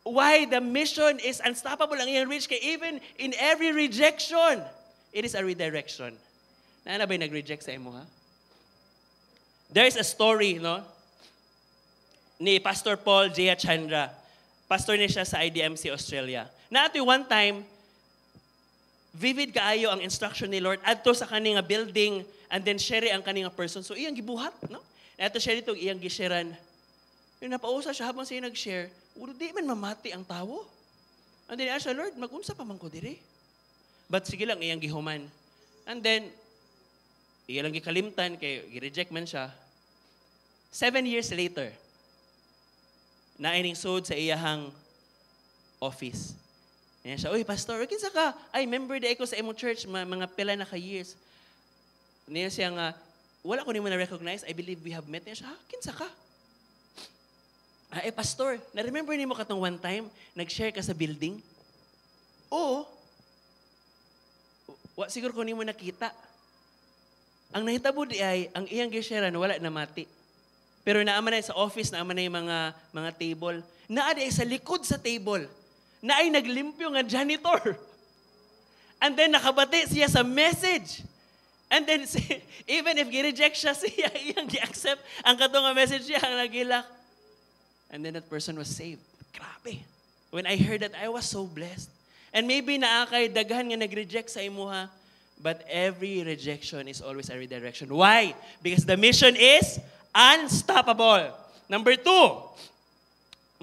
why the mission is unstoppable ang iyang reach kay even in every rejection, it is a redirection. Naana ba'y nag-reject sa imo ha? There is a story, no? Ni Pastor Paul J. Chandra. Pastor niya siya sa IDMC Australia. Na ito one time, vivid kaayo ang instruction ni Lord adto sa kani nga building and then share ang kani nga person. So iyang gibuhat, no? Ato share dito iyang gisharean. Yung napausa siya habang siya nag-share, di man mamati ang tawo. And then siya, Lord, mag-unsa pa man ko diri? But sige lang iyang gihuman. And then iyang gikalimtan kay gi-reject man siya. 7 years later, naining sod sa iyahang office. Yan siya, uy, pastor, kinsa ka? Ay, member di ako sa imo church, mga pila na ka-years. Niya siya nga, wala ko nimo na-recognize, I believe we have met. Niya siya, kinsa ka? Ay, pastor, na-remember nimo katong one time, nag-share ka sa building? Oo. Siguro ko nimo nakita. Ang nahitabo di ay, ang iyang gisharean, wala na mati. Pero naaman na sa office, naaman na yung mga table. Naada sa likod sa table, na ay naglimpyo nga janitor. And then nakabati siya sa message. And then even if gi-reject siya iyang gi-accept ang katong nga message siya ang nagilak. And then that person was saved. Grabe. When I heard that, I was so blessed. And maybe naakay daghan nga nag-reject sa imuha, but every rejection is always a redirection. Why? Because the mission is unstoppable. Number 2,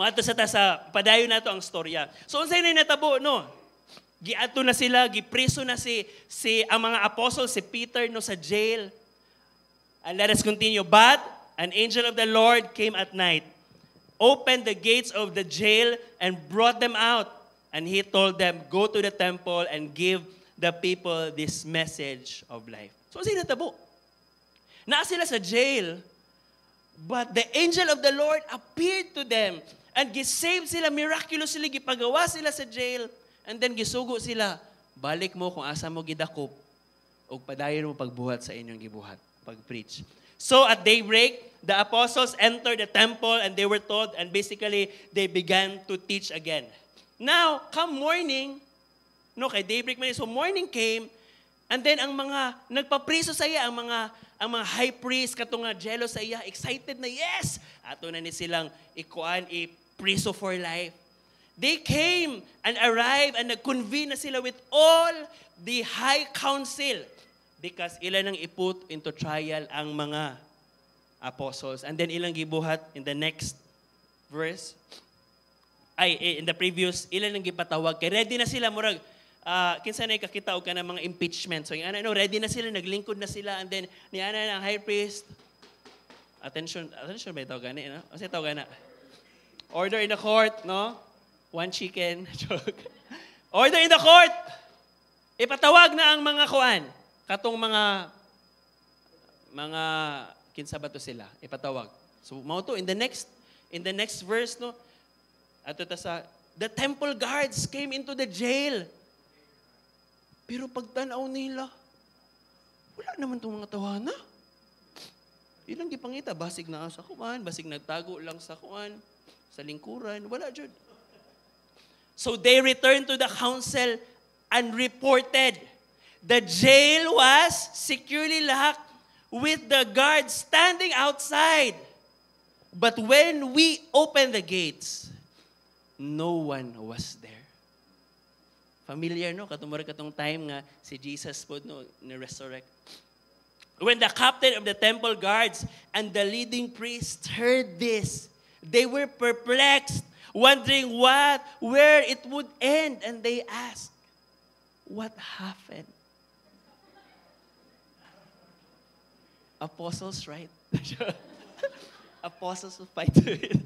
mga sa padayon na to ang storya. So, unsay na natabo, no? Giato na sila, gipriso na si ang mga apostles, si Peter, no, sa jail. And let us continue. But an angel of the Lord came at night, opened the gates of the jail, and brought them out. And he told them, go to the temple and give the people this message of life. So, unsay natabo? Naa sila sa jail, but the angel of the Lord appeared to them and gisave sila, miraculously, gipagawa sila sa jail, and then gisugo sila, balik mo kung asa mo gidakop, o padayon mo pagbuhat sa inyong gibuhat, pag-preach. So at daybreak, the apostles entered the temple and they were taught, and basically, they began to teach again. Now, come morning, no, kay daybreak man, so morning came, and then ang mga nagpapriso sa iya, ang mga high priest katong nga jealous sa iya, excited na, yes! Ato na ni silang priso for life. They came and arrived and nag-convene na sila with all the high council because ilan ang iput into trial ang mga apostles. And then ilang gibuhat in the next verse. In the previous, ilan ang gipatawag. Kaya ready na sila, murag, kinsa na kakita og kanang mga impeachment. So yung ready na sila, naglingkod na sila, and then niana ang high priest. Attention ba ito gani, no? Kasi ito gana. Order in the court, no? 1 chicken. Joke. Order in the court. Ipatawag na ang mga kuan. Katong mga kinsa ba to sila? Ipatawag. So mao to in the next verse, no? Ato ta sa the temple guards came into the jail. Pero pagtanaw nila, wala naman itong mga tawana. Ilang gipangita, basig na sa kuan, basig nagtago lang sa kuan, sa lingkuran, wala jud. So they returned to the council and reported. The jail was securely locked with the guards standing outside. But when we opened the gates, no one was there. Familiar, no? Katumura katong time nga si Jesus po, no, ni-resurrect. When the captain of the temple guards and the leading priests heard this, they were perplexed, wondering where it would end. And they asked, what happened? Apostles, right? Apostles will fight to it.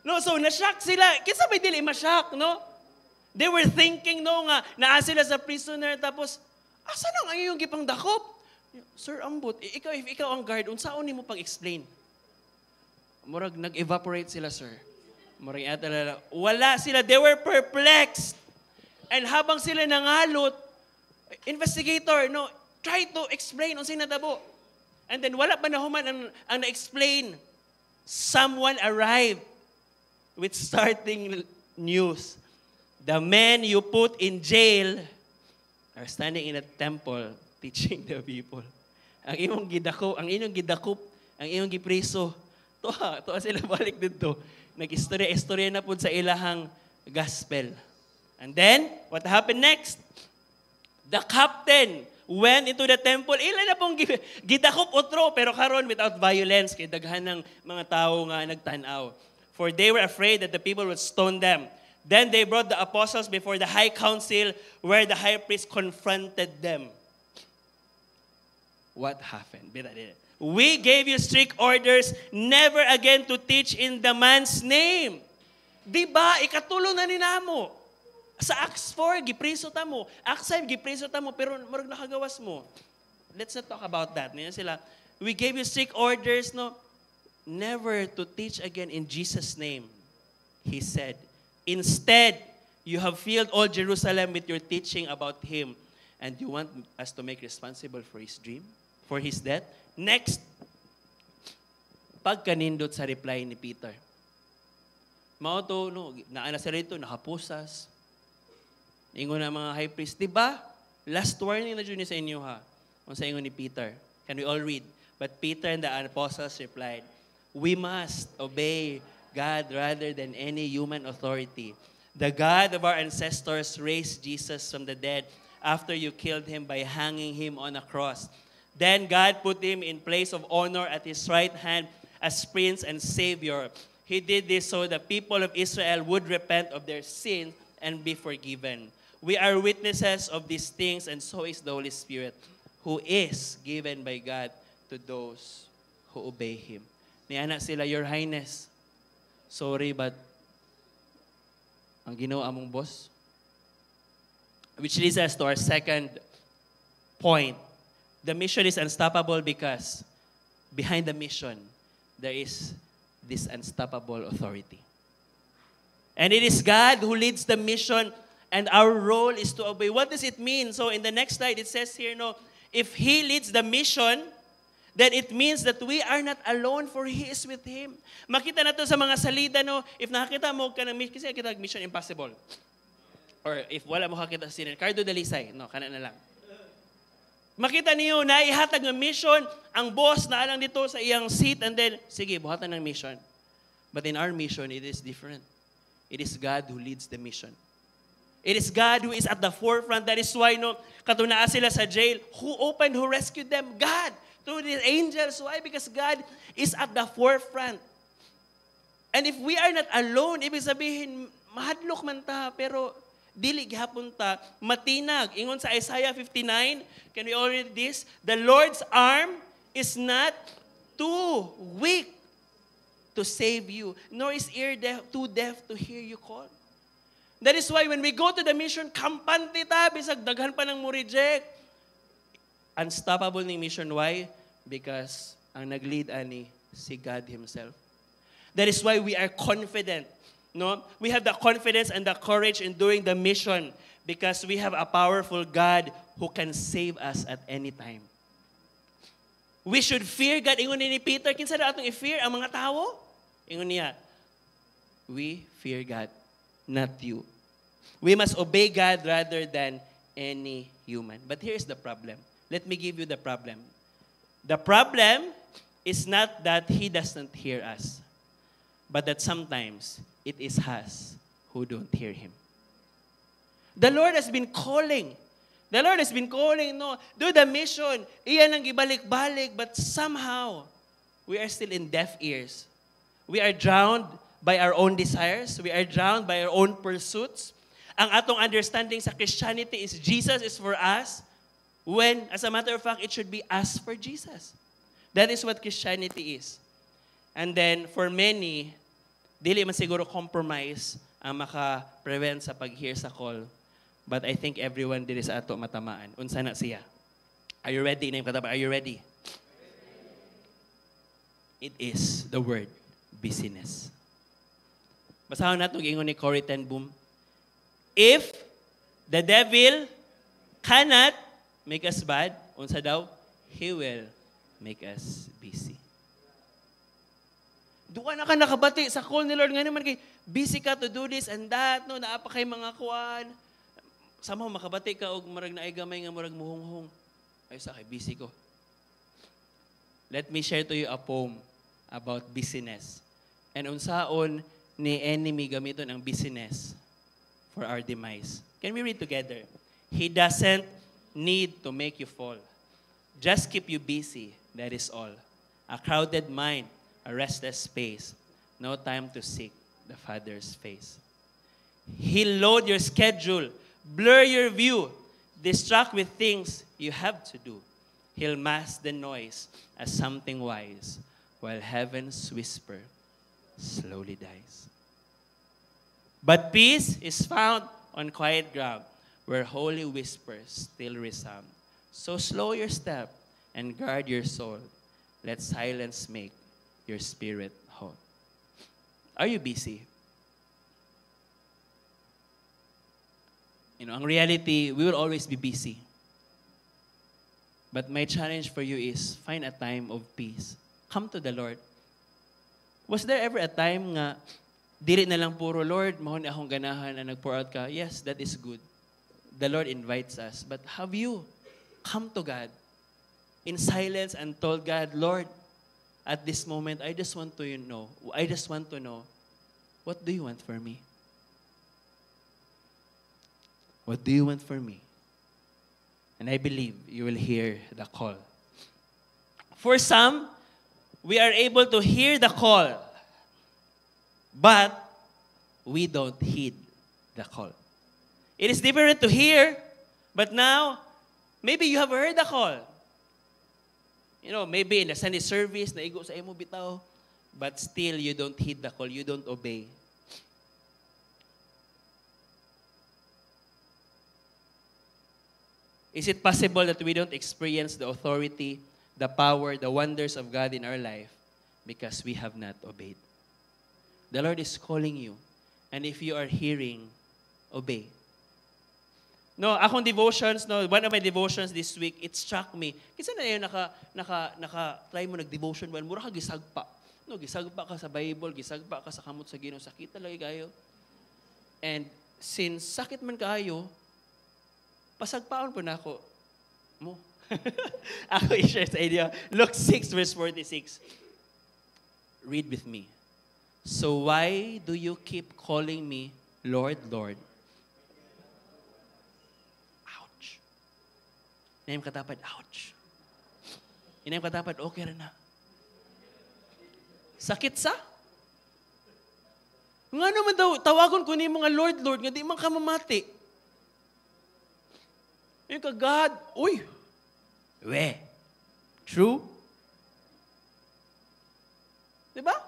No, so na-shock sila. Kinsa may dili ma-shock, no? They were thinking, no, nga, naa sila sa prisoner, tapos, asa nang ang iyong gipang dakop? Sir, ambot, if ikaw ang guard, unsaon nimo pag-explain? Murag, nag-evaporate sila, sir. Murag, wala sila. They were perplexed. And habang sila nangalot, investigator, no, try to explain unsay natabo. And then, wala pa nahuman ang na-explain. Someone arrived with starting news. The men you put in jail are standing in a temple teaching the people. Ang imong gidakop, ang imong gipriso. Tuwa sila balik dito. Nag-istorya na po sa ilahang gospel. And then, what happened next? The captain went into the temple. Ilan na pong gidakop otro, pero karon without violence, kay daghan ng mga tao nga nagtanaw. For they were afraid that the people would stone them. Then they brought the apostles before the high council, where the high priest confronted them. What happened? We gave you strict orders never again to teach in the man's name. Diba, ikatulong na ninamo. Sa Acts 4, gipriso ta mo. Acts 5, gipriso ta mo, pero marag nakagawas mo. Let's not talk about that. Niyan sila, we gave you strict orders, no, never to teach again in Jesus' name. He said, instead, you have filled all Jerusalem with your teaching about Him. And you want us to make responsible for His dream? For His death? Next, pagkanindot sa reply ni Peter. Mao to, no, naana sa rito, nakapusas. Ingon na mga high priest, diba? Last warning na dyan sa inyo ha. Kung sa ingon ni Peter. Can we all read? But Peter and the apostles replied, we must obey God rather than any human authority. The God of our ancestors raised Jesus from the dead after you killed Him by hanging Him on a cross. Then God put Him in place of honor at His right hand as Prince and Savior. He did this so the people of Israel would repent of their sins and be forgiven. We are witnesses of these things, and so is the Holy Spirit, who is given by God to those who obey Him. Niana sila, Your Highness, sorry, but ang ginawa among boss, which leads us to our second point. The mission is unstoppable because behind the mission, there is this unstoppable authority. And it is God who leads the mission, and our role is to obey. What does it mean? So in the next slide, it says here, no, if He leads the mission, then it means that we are not alone, for He is with Him. Makita na to sa mga salida, no, if nakakita mo ka ng mission, kasi kita Mission Impossible. Or if wala mo kakita si Ricardo Dalisay, no, kana na lang. Makita niyo na ihatag ng mission, ang boss na alang dito sa iyang seat, and then, sige, buhatan ng mission. But in our mission, it is different. It is God who leads the mission. It is God who is at the forefront. That is why, no, katunaan sila sa jail. Who opened, who rescued them? God. Through the angels. Why? Because God is at the forefront. And if we are not alone, ibig sabihin, mahadlok man ta, pero dili gihapon ta, matinag. Ingon sa Isaiah 59, can we all read this? The Lord's arm is not too weak to save you, nor is ear too deaf to hear you call. That is why when we go to the mission, kampante ta, bisag daghan pa ng mo reject. Unstoppable ni mission. Why? Because ang nag-lead ani si God Himself. That is why we are confident. No? We have the confidence and the courage in doing the mission because we have a powerful God who can save us at any time. We should fear God. Ingon ni Peter, kinsa na atong i-fear ang mga tao? Ingon niya, we fear God, not you. We must obey God rather than any human. But here's the problem. Let me give you the problem. The problem is not that He doesn't hear us, but that sometimes it is us who don't hear Him. The Lord has been calling. The Lord has been calling, no, do the mission. Iyan ang ibalik-balik, but somehow we are still in deaf ears. We are drowned by our own desires. We are drowned by our own pursuits. Ang atong understanding sa Christianity is Jesus is for us, when, as a matter of fact, it should be us for Jesus. That is what Christianity is. And then, for many, dili man siguro compromise ang maka-prevent sa pag-hear sa call. But I think everyone diri sa ato matamaan. Unsa na siya? Are you ready? Are you ready? It is the word busyness. Basahon nato gingon ni Corrie ten Boom. If the devil cannot make us bad, unsa daw? He will make us busy. Duwa na ka nakabati sa call ni Lord nga naman kay busy ka to do this and that, no, naapa kay mga kuan. Sama makabati ka og marag naay gamay nga marag muhunghong. Ay sa kay busy ko. Let me share to you a poem about busyness. And unsaon ni enemy gamiton ang busyness for our demise. Can we read together? He doesn't need to make you fall. Just keep you busy, that is all. A crowded mind, a restless space, no time to seek the Father's face. He'll load your schedule, blur your view, distract with things you have to do. He'll mask the noise as something wise, while heaven's whisper slowly dies. But peace is found on quiet ground, where holy whispers still resound. So slow your step and guard your soul. Let silence make your spirit whole. Are you busy? Ang reality, we will always be busy. But my challenge for you is, find a time of peace. Come to the Lord. Was there ever a time nga, dili na lang puro, Lord, mahon akong ganahan na nag-pour out ka? Yes, that is good. The Lord invites us. But have you come to God in silence and told God, Lord, at this moment, I just want to know, what do you want for me? What do you want for me? And I believe you will hear the call. For some, we are able to hear the call, but we don't heed the call. It is different to hear, but now, maybe you have heard the call. Maybe in the Sunday service, naigo sa imo bitaw, but still you don't heed the call, you don't obey. Is it possible that we don't experience the authority, the power, the wonders of God in our life because we have not obeyed? The Lord is calling you. And if you are hearing, obey. No, akong devotions, one of my devotions this week, it struck me. Kasi na yun, try mo nag-devotion, well, mura ka gisagpa. Gisagpa ka sa Bible, gisagpa ka sa kamot sa Ginoo, sakit talaga kayo. And since sakit man kayo, pasagpaon po na ako. Ako i-share sa inyo. Luke 6 verse 46. Read with me. So why do you keep calling me Lord, Lord? Ouch. Inayam katapad, ouch. Inayam katapad, okay rin na. Sakit sa? Nga naman daw, tawagon ko ni mga Lord, Lord, nga di man ka mamati. Yung ka, God, uy, true? Diba?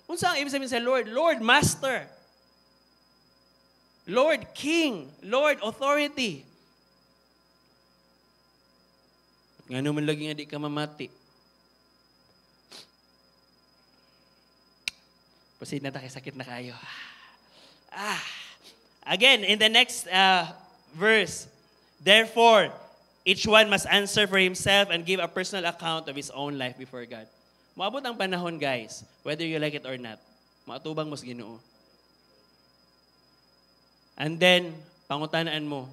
Kung saan ibig sabihin sa Lord, Lord, Master. Lord, King. Lord, Authority. Nga naman lagi nga di ka mamati. Proceed na tayo, sakit na kayo. Again, in the next verse, therefore, each one must answer for himself and give a personal account of his own life before God. Maabot ang panahon, guys, whether you like it or not. Maatubang mo sa Ginoo. And then, pangutanaan mo.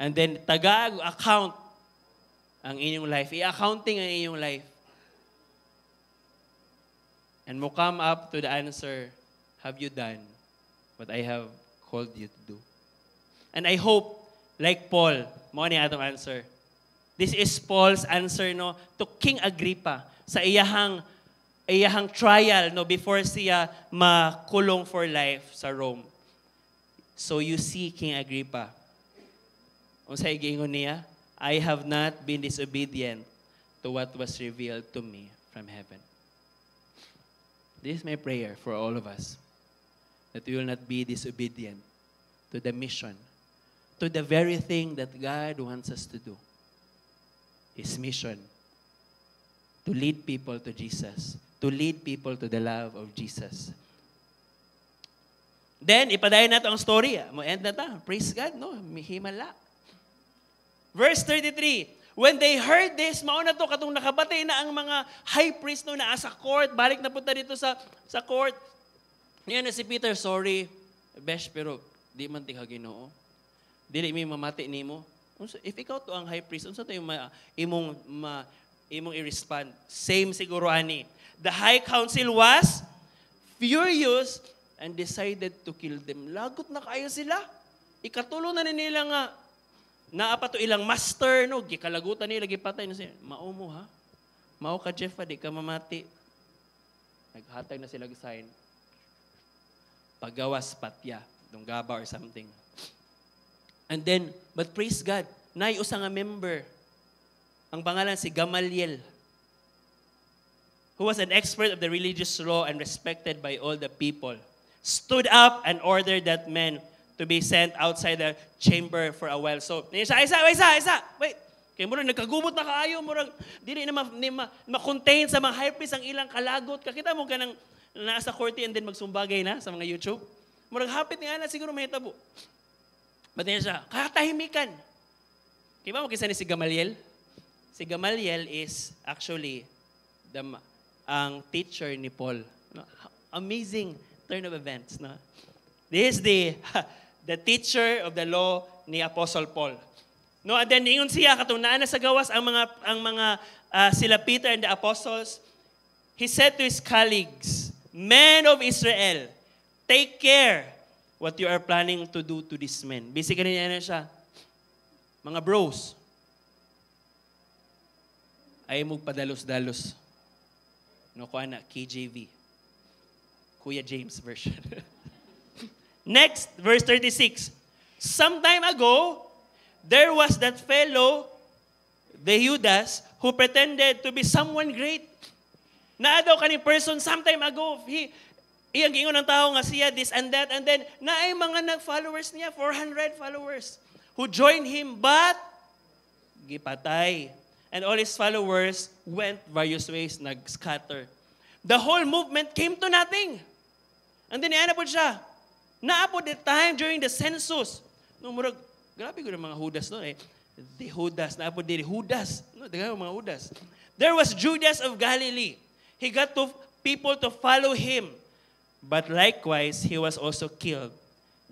And then, taga-account ang inyong life. I-accounting ang inyong life. And mo come up to the answer, have you done what I have called you to do? And I hope, like Paul, mo ni atong answer. This is Paul's answer to King Agrippa sa iyahang trial before siya makulong for life sa Rome. So you see, King Agrippa, unsa giingon niya? I have not been disobedient to what was revealed to me from heaven. This is my prayer for all of us, that we will not be disobedient to the mission, to the very thing that God wants us to do. His mission, to lead people to Jesus, to lead people to the love of Jesus. Then, ipadayon nato ang story. Mo-end na ta. Praise God, himala. Verse 33, when they heard this, mauna to, katong nakabatay na ang mga high priest na sa court, balik na punta dito sa court. Niyan na si Peter, sorry, besh, pero di man tika Ginoo. Dili mi mamati nimo. If ikaw to ang high priest, unsa to yung imong i-respond? Same siguro ani. The high council was furious and decided to kill them. Lagot na kayo sila. Ikatulo na nila nga, Naa pa to ilang master, no? Gikalagutan nila, gipatay na siya. Mao mo, ha? Mao ka, Jeff, di ka mamati. Naghatag na sila sign. Pagawas patya, Dunggaba or something. And then, but praise God, naay usa nga member. Ang pangalan si Gamaliel, who was an expert of the religious law and respected by all the people, stood up and ordered that men to be sent outside the chamber for a while. So, isa. Wait. Kaya murag nagkagubot na kaayo, murag dili na ma-contain sa mga high priest ang ilang kalagot. Kakita mo ka ng nasa korte and then magsumbagay na sa mga YouTube. Murag hapit ni ana siguro mahitabo. But then siya, kakatahimikan. Kaya ba mo kisa ni si Gamaliel? Si Gamaliel is actually ang teacher ni Paul. No? Amazing turn of events. No? This is the teacher of the law ni Apostle Paul. No, and then ingon siya katong naa na sa gawas ang mga sila Peter and the apostles. He said to his colleagues, "Men of Israel, take care what you are planning to do to these men." Basically niya na siya. Mga bros, ay mo padalos-dalos. No, kuha na, KJV. Kuya James version. Next, verse 36. Some time ago, there was that fellow, the Judas, who pretended to be someone great. Naa daw kaning person sometime ago, iyang gingon ng tao nga siya, this and that, and then naay mga nag-followers niya, 400 followers, who joined him, but gipatay. And all his followers went various ways, nag-scatter. The whole movement came to nothing. And then ianapod siya. Naapod the time during the census. No, murag, grabe ko ng mga Judas no eh. The Judas, naapod din Judas. No, mga Judas. There was Judas of Galilee. He got people to follow him. But likewise, he was also killed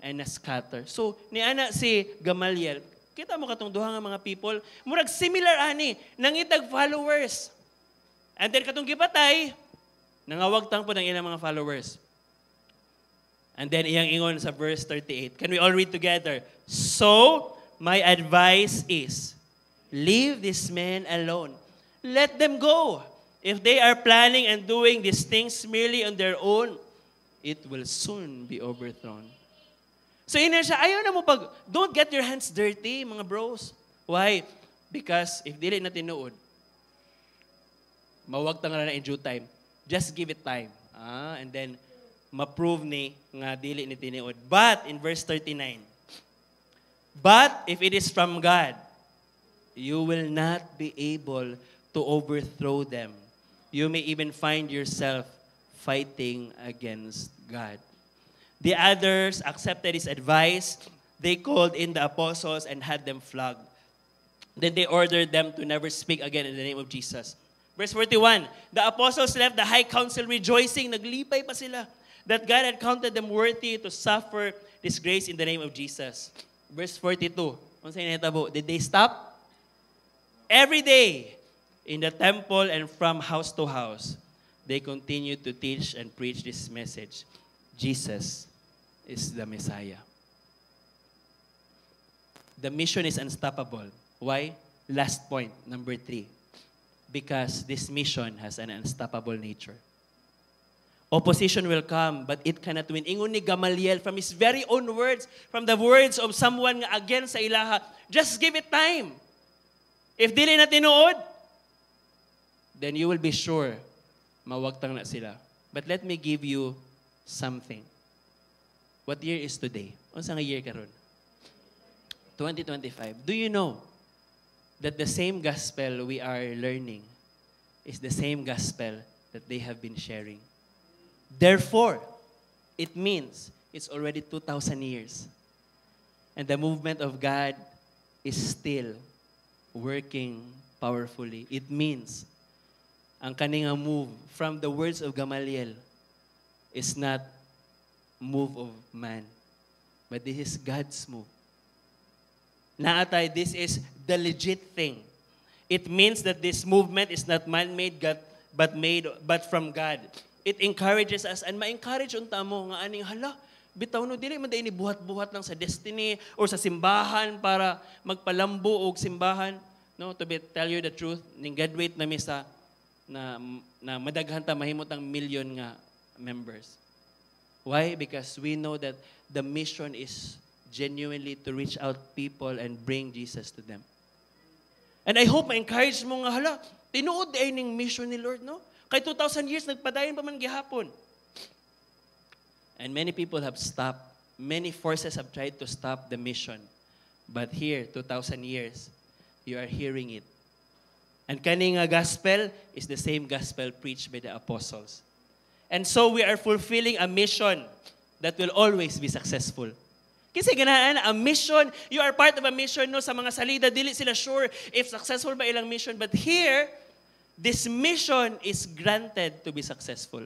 and scattered. So, niana si Gamaliel, kita mo katong duha nga mga people, murag similar ani, nangitag followers. And then katong gipatay, nangawagtang po ng ilang mga followers. And then iyang ingon sa verse 38. Can we all read together? So, my advice is, leave these men alone. Let them go. If they are planning and doing these things merely on their own, it will soon be overthrown. So ina siya, ayaw na mo don't get your hands dirty, mga bros. Why? Because if dili na tinuod, mawagtang na in due time. Just give it time. And then, ma-prove ni nga dili ni tinuod. But, in verse 39, but if it is from God, you will not be able to overthrow them. You may even find yourself fighting against God. The others accepted his advice. They called in the apostles and had them flogged. Then they ordered them to never speak again in the name of Jesus. Verse 41, the apostles left the high council rejoicing. Naglipay pa sila that God had counted them worthy to suffer disgrace in the name of Jesus. Verse 42, did they stop? Every day in the temple and from house to house, they continued to teach and preach this message. Jesus is the Messiah. The mission is unstoppable. Why? Last point, number 3. Because this mission has an unstoppable nature. Opposition will come, but it cannot win. Ingon ni Gamaliel from his very own words, from the words of someone against sa ilaha, just give it time. If dili na tinuod, then you will be sure mawagtang na sila. But let me give you something. What year is today? Unsa nga year karon? 2025. Do you know that the same gospel we are learning is the same gospel that they have been sharing? Therefore, it means it's already 2,000 years. And the movement of God is still working powerfully. It means ang kaninga move from the words of Gamaliel is not move of man, but this is God's move. Naatay, this is the legit thing. It means that this movement is not man-made, but from God. It encourages us, and ma-encourage unta mo nga aning, hala, Bitaw no, dili man day ni buhat-buhat lang sa destiny or sa simbahan para magpalambo og simbahan. No, tell you the truth, ning graduate na misa na madaghan ta mahimot ang million nga members. Why? Because we know that the mission is genuinely to reach out people and bring Jesus to them. And I hope ma-encourage mo nga, hala, tinuod ay ning mission ni Lord, no? Kay 2,000 years, nagpadayon pa man gihapon. And many people have stopped. Many forces have tried to stop the mission. But here, 2,000 years, you are hearing it. And kaning gospel is the same gospel preached by the apostles. And so we are fulfilling a mission that will always be successful. Kasi ganahan, a mission, you are part of a mission, no? Sa mga salida, dili sila sure if successful ba ilang mission. But here, this mission is granted to be successful.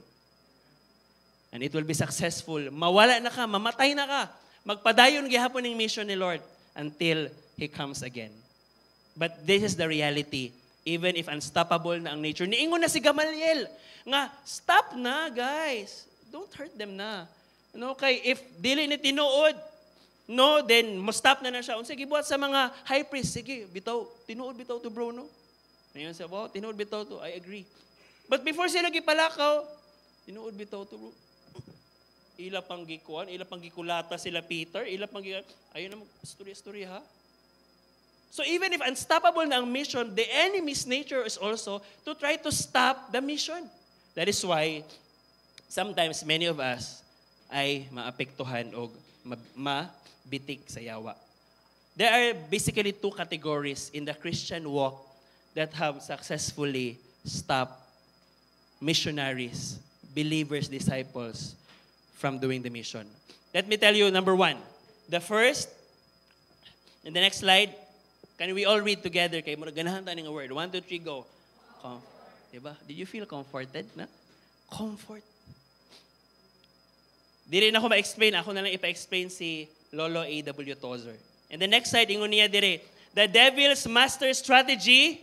And it will be successful. Mawala na ka, mamatay na ka. Magpadayon gihapon ng mission ni Lord until He comes again. But this is the reality. Even if unstoppable na ang nature. Niingon na si Gamaliel nga, stop na guys. Don't hurt them na. No, kay if dili ni tinuod, no, then mo-stop na siya. Sige, buhat sa mga high priest, sige, bitaw, tinuod bitaw to bro, no? Ngayon siya, wow, tinuod bitaw to, I agree. But before sila gipalakaw, tinuod bitaw to bro. Ila pang gikuan, ila pang gikulata sila Peter, ila pang ayun na story ha. So even if unstoppable na ang mission, the enemy's nature is also to try to stop the mission. That is why sometimes many of us ay maapektuhan o mabitik sa yawa. There are basically two categories in the Christian walk that have successfully stopped missionaries, believers, disciples from doing the mission. Let me tell you, number one, the first, in the next slide, can we all read together? Kaya muna ganahan tayo ng word. 1, 2, 3, go. Diba? Did you feel comforted? Na? Comfort. Di rin ako ma-explain. Ako na lang ipa-explain si Lolo A.W. Tozer. And the next slide, ingon niya dire, the devil's master strategy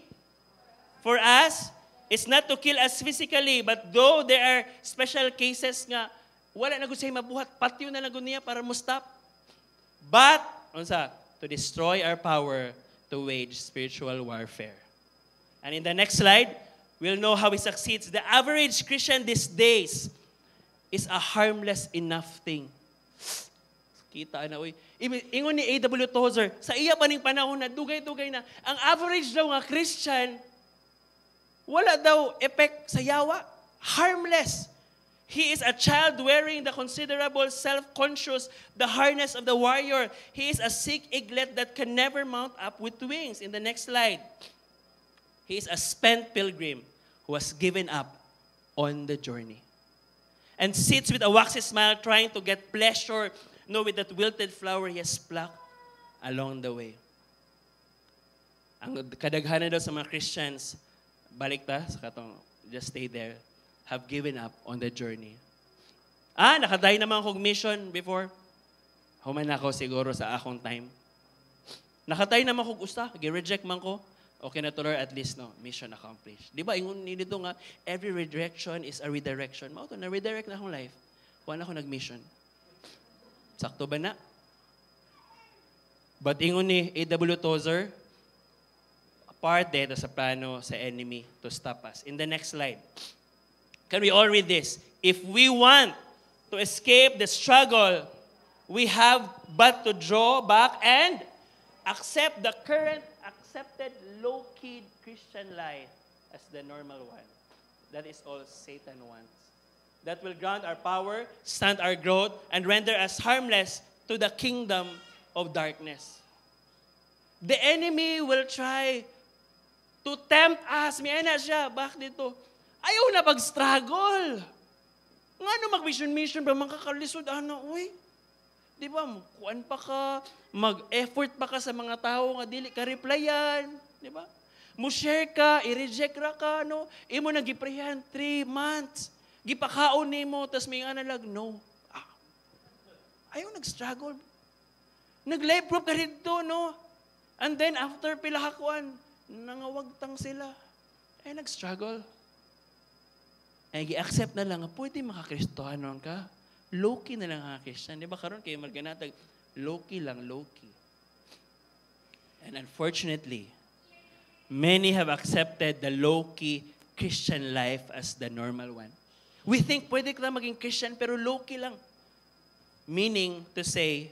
for us is not to kill us physically, but though there are special cases nga, wala na gud siya mabuhat, patyo na lang niya para mo stop. But, to destroy our power to wage spiritual warfare. And in the next slide, we'll know how he succeeds. The average Christian these days is a harmless enough thing. Kita na, uy. Ingon ni A.W. Tozer, sa iya pa ning panahon na, dugay-dugay na, ang average daw nga Christian, wala daw effect sa yawa. Harmless. He is a child wearing the considerable self-conscious, the harness of the warrior. He is a sick eaglet that can never mount up with wings. In the next slide, he is a spent pilgrim who has given up on the journey and sits with a waxy smile trying to get pleasure, with that wilted flower he has plucked along the way. Ang kadaghanan daw sa mga Christians, balik ta sa katong, just stay there, have given up on the journey. Nakadayo naman akong mission before. Human ako siguro sa akong time. Nakatayo naman akong usta, gi-reject man ko. Okay na to Lord, at least mission accomplished. Di ba, ingon nito nga, every redirection is a redirection. Mao to, na-redirect na akong life. Wala ako nag-mission. Sakto ba na? But ingon ni A.W. Tozer, part dito sa plano sa enemy to stop us. In the next slide, can we all read this? If we want to escape the struggle, we have but to draw back and accept the current accepted low-key Christian life as the normal one. That is all Satan wants. That will grant our power, stunt our growth, and render us harmless to the kingdom of darkness. The enemy will try to tempt us. May na siya, bakit dito? Ayaw na pag-struggle. Nga mag-mission ba, makakalisod, uy. Di ba, kuan pa ka, mag-effort pa ka sa mga tao nga dili ka replyan. Di ba? Mo-share ka, i-reject ra ka, imo na giprehan 3 months. Gipakaon nimo, tas may nga nalag, no. Ayaw nag-struggle. Nag-life proof ka rito, And then, after pilahakuan, nangawagtang sila. Nag-struggle. Gi-accept na lang, pwede makakristohanon ka. low-key na lang ang Christian. Di ba karon kayo marganatag, low-key lang, low-key. And unfortunately, many have accepted the low-key Christian life as the normal one. We think pwede ka maging Christian pero low-key lang. Meaning to say,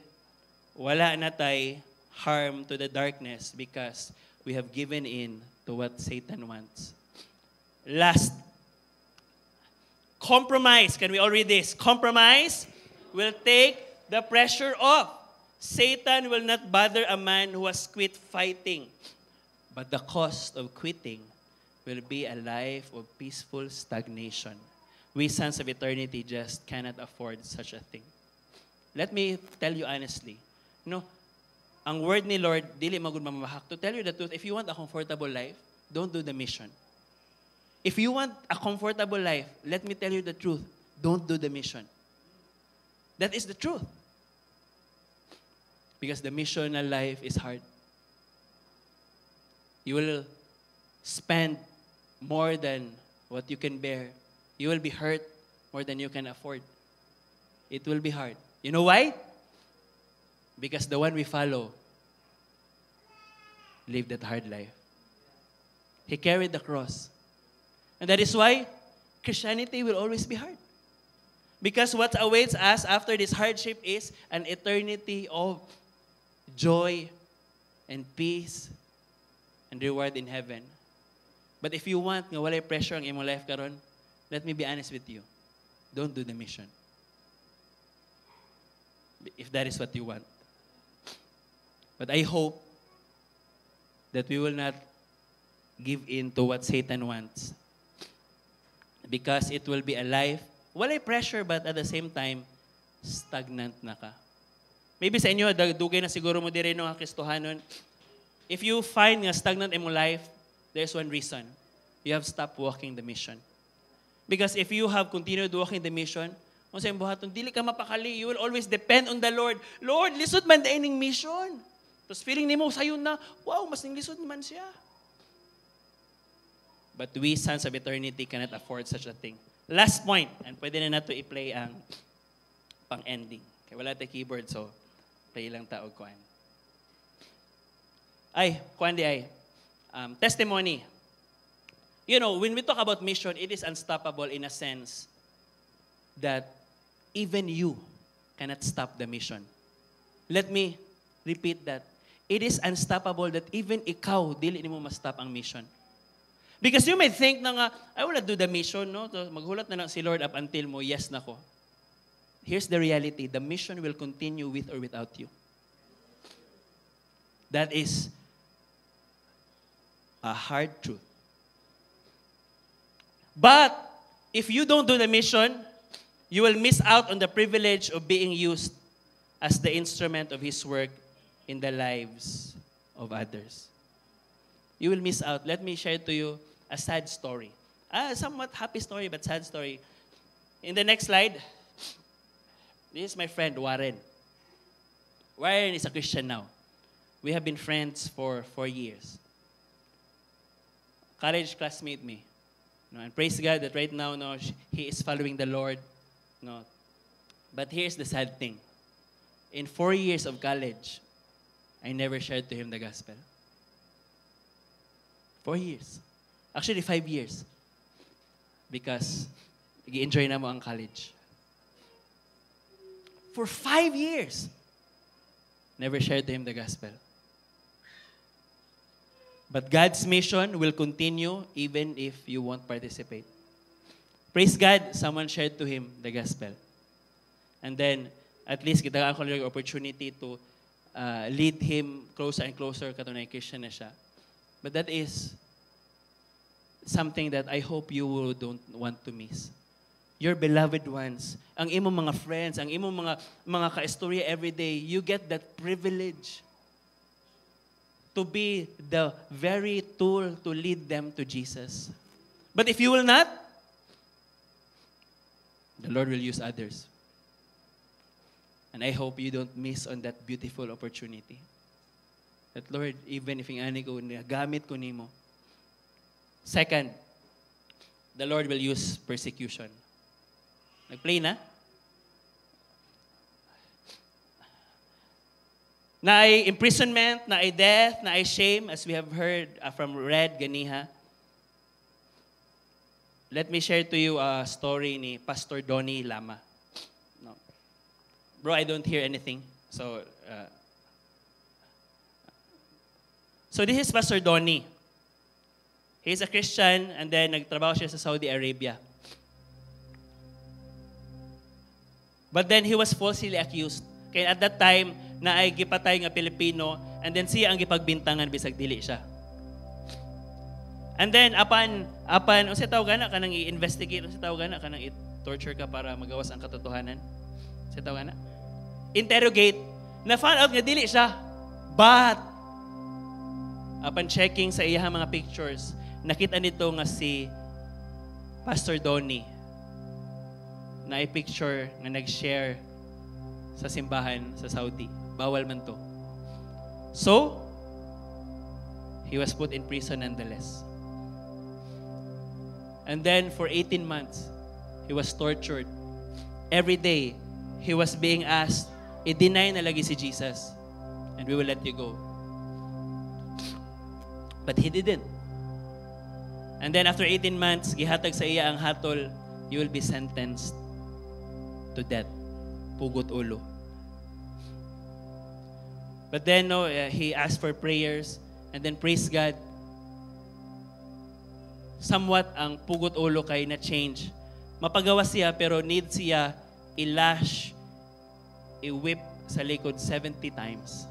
wala na tayo harm to the darkness because we have given in to what Satan wants. Last, compromise. Can we all read this? Compromise will take the pressure off. Satan will not bother a man who has quit fighting. But the cost of quitting will be a life of peaceful stagnation. We sons of eternity just cannot afford such a thing. Let me tell you honestly. No, ang word ni Lord, dili magud mamahak. To tell you the truth, if you want a comfortable life, don't do the mission. If you want a comfortable life, let me tell you the truth, don't do the mission. That is the truth. Because the missional life is hard. You will spend more than what you can bear. You will be hurt more than you can afford. It will be hard. You know why? Because the one we follow lived that hard life. He carried the cross. And that is why Christianity will always be hard. Because what awaits us after this hardship is an eternity of joy and peace and reward in heaven. But if you want nga walay pressure ang imong life karon, let me be honest with you. Don't do the mission. If that is what you want. But I hope that we will not give in to what Satan wants. Because it will be a life, walay pressure, but at the same time, stagnant na ka. Maybe sa inyo, dugay na siguro mo dire no ang Kristohanon. If you find nga stagnant in your life, there's one reason. You have stopped walking the mission. Because if you have continued walking the mission, kung sa iyong buhaton, dili ka mapakali. You will always depend on the Lord. Lord, lisod man dahil ng mission. Tapos feeling ni mo sa'yo na, wow, mas ning lisod naman siya. But we, sons of eternity, cannot afford such a thing. Last point, and pwede na nato i-play ang pang-ending. Kaya wala tayo keyboard, so play lang tao kuan. Ay, kuan di ay. Testimony. You know, when we talk about mission, it is unstoppable in a sense that even you cannot stop the mission. Let me repeat that. It is unstoppable that even ikaw, dili nimo ma-stop ang mission. Because you may think na nga, I will not do the mission, no? So, maghulat na lang si Lord up until mo, yes na ko. Here's the reality. The mission will continue with or without you. That is a hard truth. But, if you don't do the mission, you will miss out on the privilege of being used as the instrument of His work in the lives of others. You will miss out. Let me share to you a sad story. Somewhat happy story, but sad story. In the next slide, this is my friend, Warren. Warren is a Christian now. We have been friends for 4 years. College classmate me. No, and praise God that right now, no, he is following the Lord. No. But here's the sad thing. In 4 years of college, I never shared to him the gospel. 4 years. Actually, 5 years. Because i-enjoy na mo ang college. For 5 years, never shared to him the gospel. But God's mission will continue even if you won't participate. Praise God, someone shared to him the gospel. And then, at least, kita ako yung opportunity to lead him closer and closer katunay Christian na siya. But that is something that I hope you don't want to miss. Your beloved ones, ang imong mga friends, ang imong mga ka-istorya every day, you get that privilege to be the very tool to lead them to Jesus. But if you will not, the Lord will use others. And I hope you don't miss on that beautiful opportunity. That Lord, even if yung ani ko, gamit ko nimo. Second, the Lord will use persecution. Nag-play na? Na ay imprisonment, na ay death, na ay shame, as we have heard from Red Ganiha. Let me share to you a story ni Pastor Donnie Lama. No. Bro, I don't hear anything. So this is Pastor Donnie. He's a Christian and then nagtrabaho siya sa Saudi Arabia. But then he was falsely accused. Kaya at that time, na ay gipatay nga Pilipino and then siya ang gipagbintangan bisag dili siya. And then, apan, unsa tawag na kanang i-investigate, unsa tawag na kanang i-torture ka para magawas ang katotohanan? Unsa tawag na? Interrogate. Na-found out nga dili siya. But, apan checking sa iyang mga pictures, nakita nito nga si Pastor Donnie na i-picture nga nag-share sa simbahan sa Saudi. Bawal man to. So, he was put in prison nonetheless. And then for 18 months, he was tortured. Every day, he was being asked, i-deny na lagi si Jesus, and we will let you go. But he didn't. And then after 18 months, gihatag sa iya ang hatol, you will be sentenced to death. Pugot ulo. But then, he asked for prayers, and then praise God, somewhat ang pugot ulo kay na change. Mapagawa siya pero need siya i-lash, i-whip sa likod 70 times.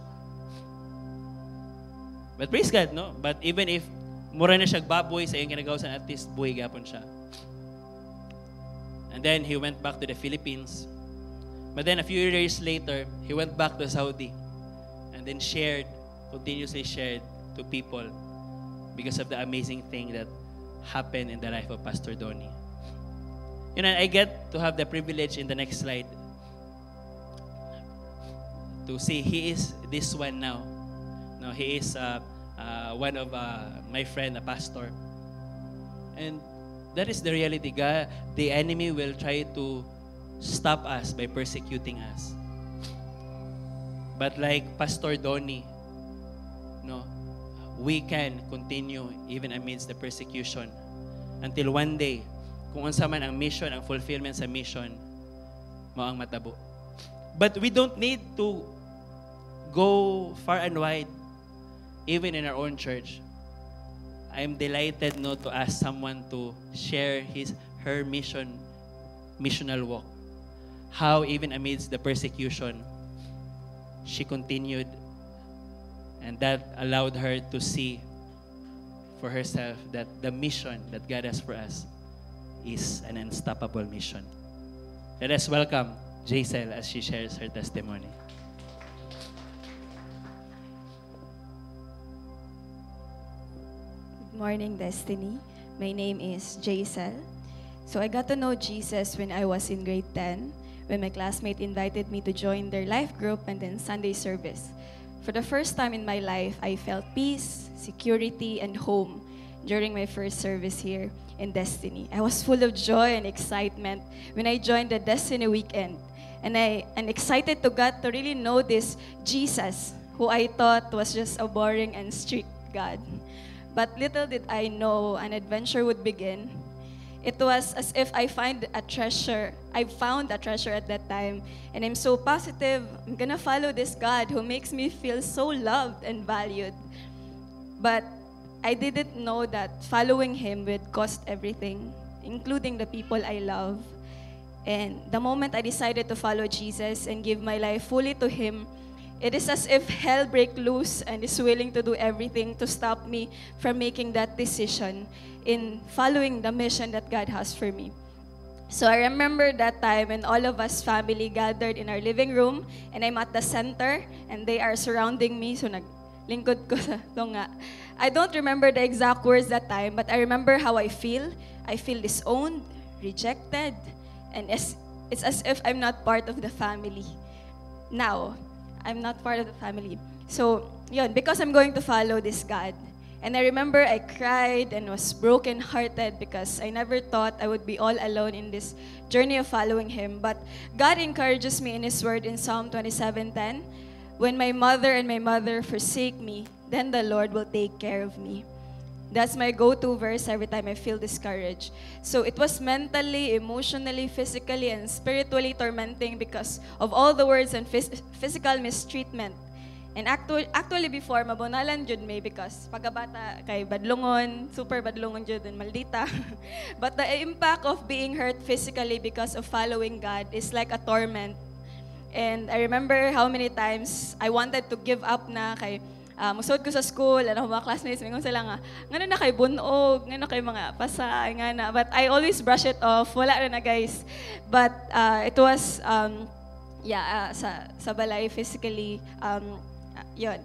But praise God, no? But even if mura na siya baboy sa iyong kinagawasan, at least buhay gapon siya. And then he went back to the Philippines. But then a few years later, he went back to Saudi and then continuously shared to people because of the amazing thing that happened in the life of Pastor Donnie. You know, I get to have the privilege in the next slide to see he is this one now. No, he is one of my friend, a pastor. And that is the reality. God, the enemy will try to stop us by persecuting us. But like Pastor Donnie, no, we can continue even amidst the persecution until one day, kung unsa man ang mission, ang fulfillment sa mission, mao ang matabo. But we don't need to go far and wide, even in our own church. I am delighted to ask someone to share her missional walk. How even amidst the persecution, she continued. And that allowed her to see for herself that the mission that God has for us is an unstoppable mission. Let us welcome Jaisel as she shares her testimony. Good morning, Destiny. My name is Jaisel. So I got to know Jesus when I was in grade 10, when my classmate invited me to join their life group and then Sunday service. For the first time in my life, I felt peace, security, and home during my first service here in Destiny. I was full of joy and excitement when I joined the Destiny weekend. And I'm excited to get to really know this Jesus, who I thought was just a boring and strict God. But little did I know an adventure would begin. It was as if I found a treasure at that time. And I'm so positive I'm gonna follow this God who makes me feel so loved and valued. But I didn't know that following Him would cost everything, including the people I love. And the moment I decided to follow Jesus and give my life fully to Him, it is as if hell break loose and is willing to do everything to stop me from making that decision in following the mission that God has for me. So I remember that time when all of us family gathered in our living room and I'm at the center and they are surrounding me. So naglingkod ko sa tunga. I don't remember the exact words that time, but I remember how I feel. I feel disowned, rejected, and it's as if I'm not part of the family. Now, I'm not part of the family. So, yun, because I'm going to follow this God. And I remember I cried and was broken-hearted because I never thought I would be all alone in this journey of following Him. But God encourages me in His Word in Psalm 27:10, when my mother forsake me, then the Lord will take care of me. That's my go-to verse every time I feel discouraged. So it was mentally, emotionally, physically, and spiritually tormenting because of all the words and physical mistreatment. And actually before, mabunalan jud may because pagkabata kay badlungon, super badlungon jud and maldita. But the impact of being hurt physically because of following God is like a torment. And I remember how many times I wanted to give up na kay musod ko sa school, mga classmates, mingon sila nga na kay bunog, na kay mga pasay, nga na. But I always brush it off. Wala na guys. But it was, sa balay, physically, yun.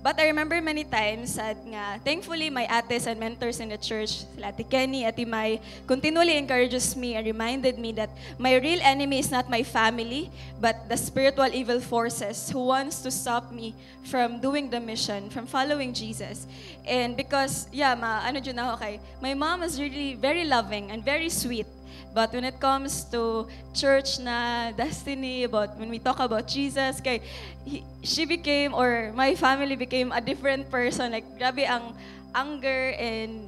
But I remember many times nga, thankfully, my ates and mentors in the church, sila Ate Kenny, Ate Mai, continually encourages me and reminded me that my real enemy is not my family, but the spiritual evil forces who wants to stop me from doing the mission, from following Jesus. And because, my mom is really very loving and very sweet. But when it comes to church na destiny, when we talk about Jesus, she became, or my family became a different person. Like, grabe ang anger and,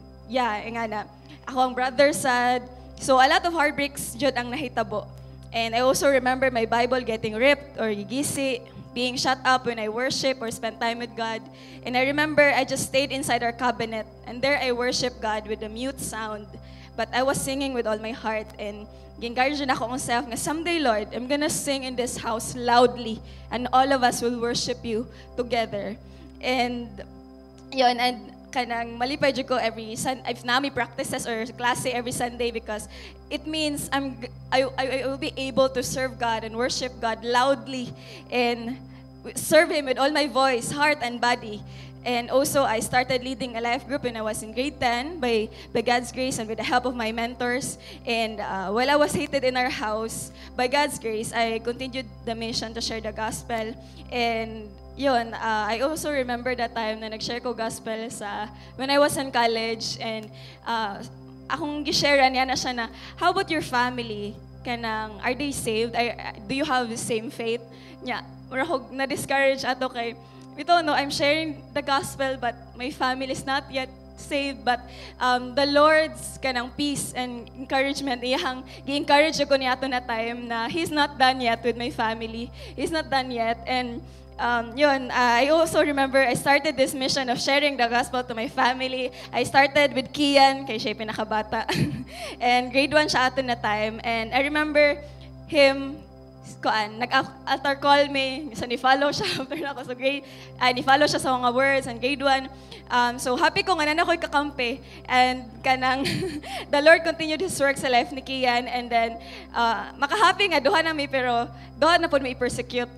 ako ang brother sad. So, a lot of heartbreaks jud ang nahitabo. And I also remember my Bible getting ripped or gigisi, being shut up when I worship or spend time with God. And I remember I just stayed inside our cabinet, and there I worship God with a mute sound. But I was singing with all my heart, and encouraged na ako myself nga someday, Lord, I'm gonna sing in this house loudly, and all of us will worship you together. And yun, and kanang malipay jud ko every if nami practices or klase every Sunday because it means I will be able to serve God and worship God loudly and serve Him with all my voice, heart, and body. And also, I started leading a life group when I was in grade 10 by God's grace and with the help of my mentors. And while I was hated in our house, by God's grace, I continued the mission to share the gospel. And yun, I also remember that time na nag-share ko gospel when I was in college. And akong gisharean niya na siya na, how about your family? Are they saved? Do you have the same faith? Nya, marahog na-discourage ato kay, we don't know, I'm sharing the gospel, but my family is not yet saved. But the Lord's kanang peace and encouragement, gi-encourage ako niya ato na time na He's not done yet with my family. He's not done yet. And I also remember I started this mission of sharing the gospel to my family. I started with Kian, kay siya pinakabata. And grade 1 siya ato na time. And I remember him, nag-altar call me, so ni-follow siya after na ako sa grade, ni-follow siya sa mga words and grade 1. So happy ko nga na ako'y kakampi and the Lord continued His work sa life ni Kian and then makahappy nga duha na mi pero duha na po may persecute.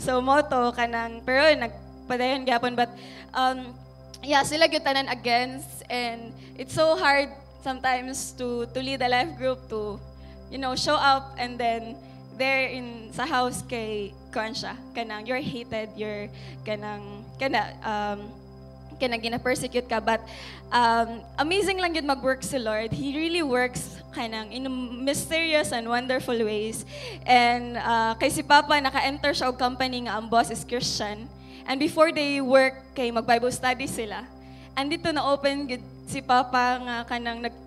So moto pero nagpadayon gyapon but sila gyud tanan against and it's so hard sometimes to lead a life group to show up and then there in sa house kay Kwansha, you're hated, you're gina-persecute ka, but amazing lang yun mag-work si Lord. He really works in mysterious and wonderful ways. And kay si Papa, naka-enter siya og company nga ang boss is Christian. And before they work, kay mag-Bible study sila. And dito na-open si Papa nga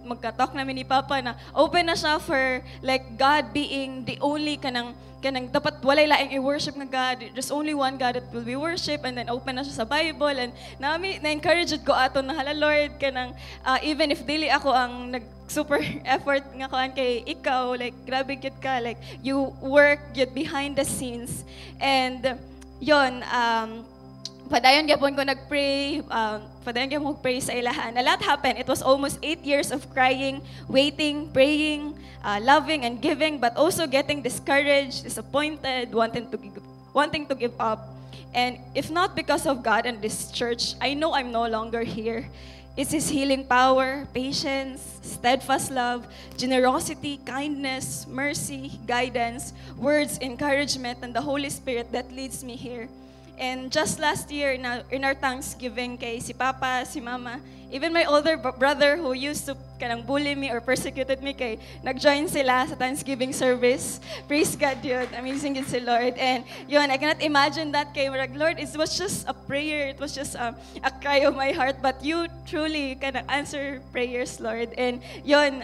magka-talk namin ni Papa na open na siya for like God being the only dapat walay laing i-worship nga God. There's only one God that will be worship and then open na siya sa Bible and na-encourage ko ato na hala Lord even if daily ako ang super effort nga kuan kay ikaw like grabe gyud ka like you work gyud behind the scenes and yon padayon gyapon ko nagpray, padayon gyapon ko pray sa ilahan. A lot happened. It was almost 8 years of crying, waiting, praying, loving and giving, but also getting discouraged, disappointed, wanting to give up. And if not because of God and this church, I know I'm no longer here. It's His healing power, patience, steadfast love, generosity, kindness, mercy, guidance, words, encouragement, and the Holy Spirit that leads me here. And just last year, in our Thanksgiving, kay si Papa, si Mama, even my older brother who used to kanang bully me or persecuted me, kay nag-join sila sa Thanksgiving service. Praise God yun. Amazing yun si Lord. And yun, I cannot imagine that kay Lord, it was just a prayer. It was just a cry of my heart. But you truly kanang answer prayers, Lord. And yun,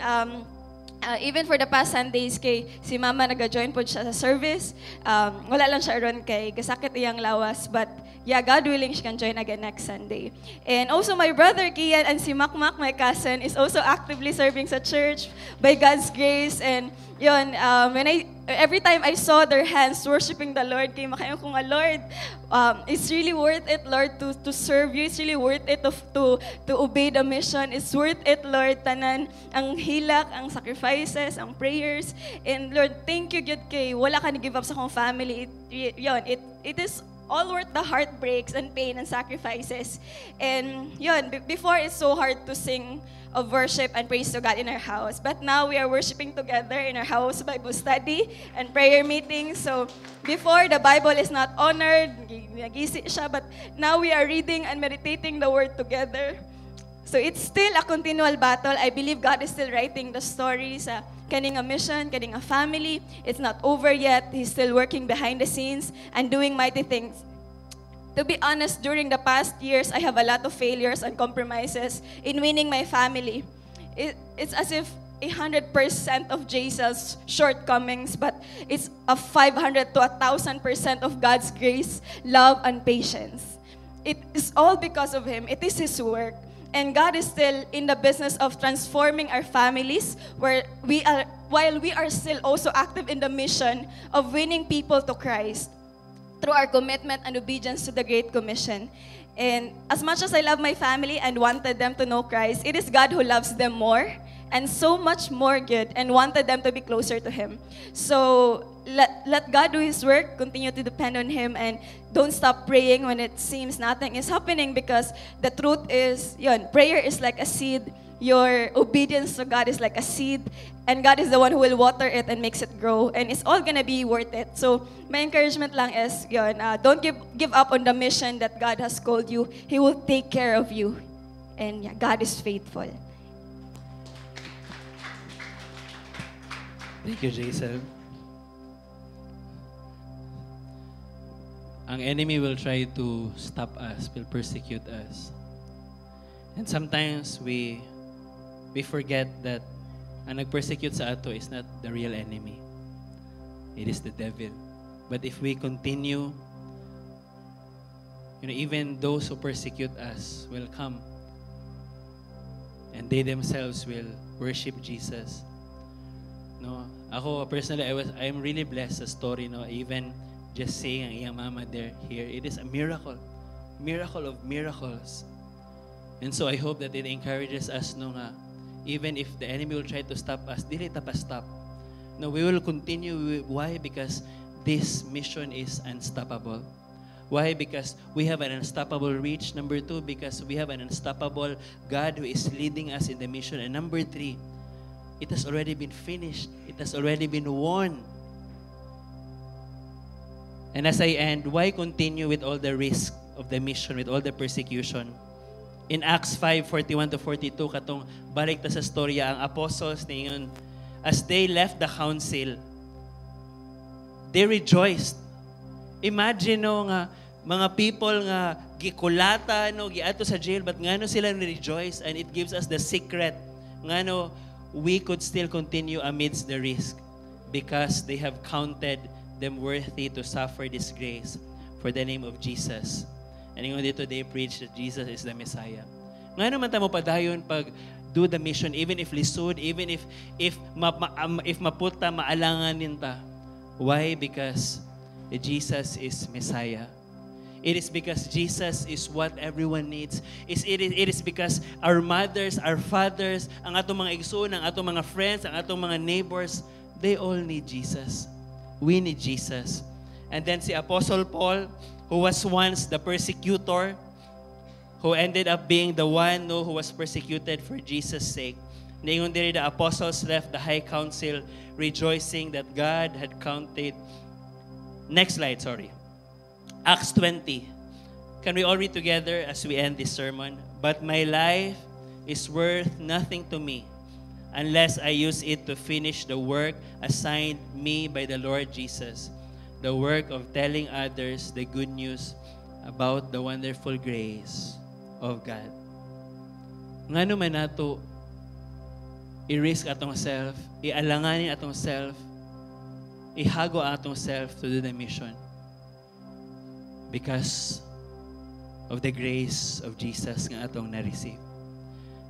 even for the past Sundays, kay si Mama nag-join po siya sa service. Wala lang siya ron kay kasakit iyang lawas. But yeah, God willing, she can join again next Sunday. And also my brother Kian and si Makmak, my cousin, is also actively serving sa church by God's grace. And yun, every time I saw their hands worshiping the Lord, kay makayo ko nga, Lord, it's really worth it, Lord, to serve you. It's really worth it to obey the mission. It's worth it, Lord, tanan ang hilak, ang sacrifices, ang prayers. And Lord, thank you, God, kay wala ka ni-give up sa kong family. It is all worth the heartbreaks and pain and sacrifices. And yun, before it's so hard to sing of worship and praise to God in our house. But now we are worshiping together in our house Bible study and prayer meetings. So before, the Bible is not honored, nag-isi siya, but now we are reading and meditating the Word together. So it's still a continual battle. I believe God is still writing the story sa kaning a mission, kaning a family. It's not over yet. He's still working behind the scenes and doing mighty things. To be honest, during the past years, I have a lot of failures and compromises in winning my family. It's as if 100% of Jesus' shortcomings, but it's a 500 to 1,000% of God's grace, love, and patience. It is all because of Him. It is His work. And God is still in the business of transforming our families, while we are still also active in the mission of winning people to Christ through our commitment and obedience to the Great Commission. And as much as I love my family and wanted them to know Christ, it is God who loves them more and so much more good and wanted them to be closer to Him. So let God do His work, continue to depend on Him, and don't stop praying when it seems nothing is happening, because the truth is, prayer is like a seed. Your obedience to God is like a seed, and God is the one who will water it and makes it grow, and it's all gonna be worth it. So my encouragement lang is, don't give up on the mission that God has called you. He will take care of you, and God is faithful. Thank you, Jason. Ang enemy will try to stop us, will persecute us. And sometimes we forget that ang nag-persecute sa ato is not the real enemy. It is the devil. But if we continue, even those who persecute us will come, and they themselves will worship Jesus. No, ako personally, I am really blessed sa story. No, even just seeing ang iyang mama here, it is a miracle of miracles. And so I hope that it encourages us, no, nga, even if the enemy will try to stop us, dili ta pa stop. No, we will continue. Why? Because this mission is unstoppable. Why? Because we have an unstoppable reach. Number 2, because we have an unstoppable God who is leading us in the mission. And number 3, it has already been finished. It has already been won. And as I end, why continue with all the risk of the mission, with all the persecution? In Acts 5:41-42, katong balik ta sa storya, ang apostles ningon, as they left the council, they rejoiced. Imagine, no, nga mga people nga gikulata, no, giato sa jail, but ngano sila rejoice, and it gives us the secret ngano we could still continue amidst the risk, because they have counted them worthy to suffer disgrace for the name of Jesus. And yung dito, they preach that Jesus is the Messiah. Nga naman tayo padayon pag do the mission, even if lisod, even if maputa, maalanganin ta. Why? Because Jesus is Messiah. It is because Jesus is what everyone needs. It is because our mothers, our fathers, ang atong mga igsoon, ang atong mga friends, ang atong mga neighbors, they all need Jesus. We need Jesus. And then si Apostle Paul, who was once the persecutor, who ended up being the one, no, who was persecuted for Jesus' sake. Ngayon diri, the apostles left the high council rejoicing that God had counted. Next slide, sorry. Acts 20. Can we all read together as we end this sermon? But my life is worth nothing to me unless I use it to finish the work assigned me by the Lord Jesus, the work of telling others the good news about the wonderful grace of God. Ngano man nato i-risk atong self, i-alanganin atong self, ihago atong self to do the mission because of the grace of Jesus nga atong na-receive.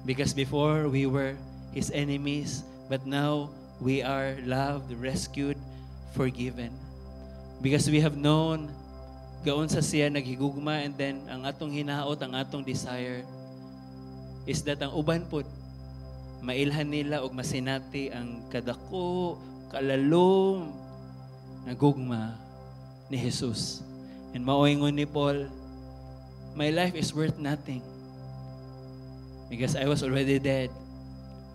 Because before we were His enemies, but now we are loved, rescued, forgiven. Because we have known gaon sa siya naghigugma, and then ang atong hinaot, ang atong desire is that ang uban pod mailhan nila og masinati ang kadako, kalalom na gugma ni Jesus. And maoingon ni Paul, my life is worth nothing because I was already dead,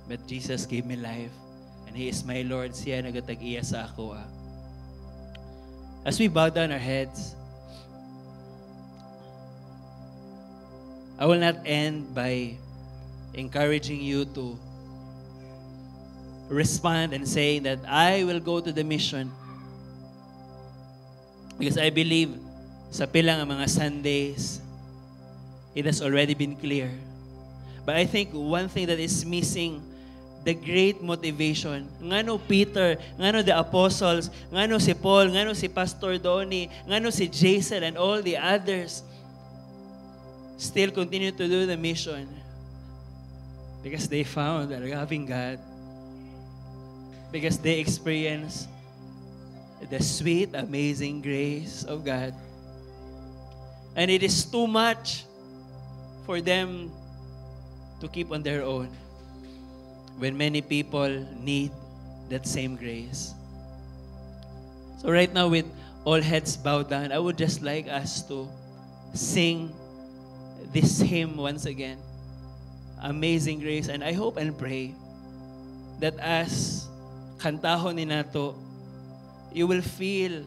but Jesus gave me life and He is my Lord. Siya nagatag-iya sa ako. As we bow down our heads, I will not end by encouraging you to respond and saying that I will go to the mission, because I believe sa pilang ang mga Sundays, it has already been clear. But I think one thing that is missing, the great motivation. Ngano Peter, ngano the apostles, ngano si Paul, ngano si Pastor Donnie, ngano si Jason and all the others still continue to do the mission because they found a loving God, because they experienced the sweet, amazing grace of God. And it is too much for them to keep on their own when many people need that same grace. So right now, with all heads bowed down, I would just like us to sing this hymn once again, Amazing Grace. And I hope and pray that as kantahon ni nato, you will feel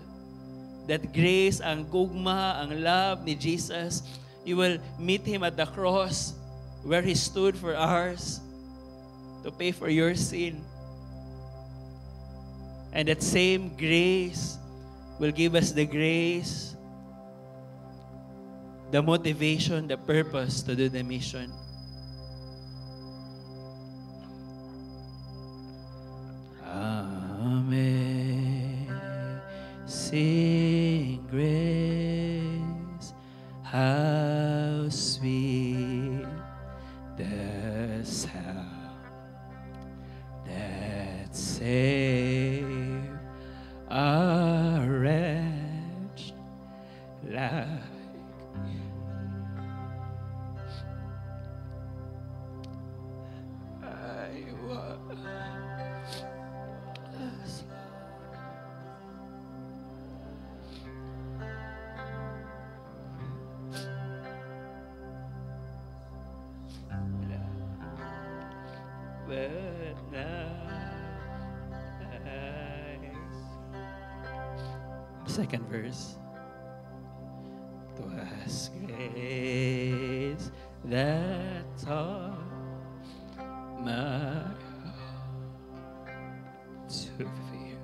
that grace, ang gugma, ang love ni Jesus. You will meet Him at the cross where He stood for ours to pay for your sin. And that same grace will give us the grace, the motivation, the purpose to do the mission. Amazing grace, how sweet the sound that saved a wretch like I was. But now second verse. Twas grace that taught my heart to fear.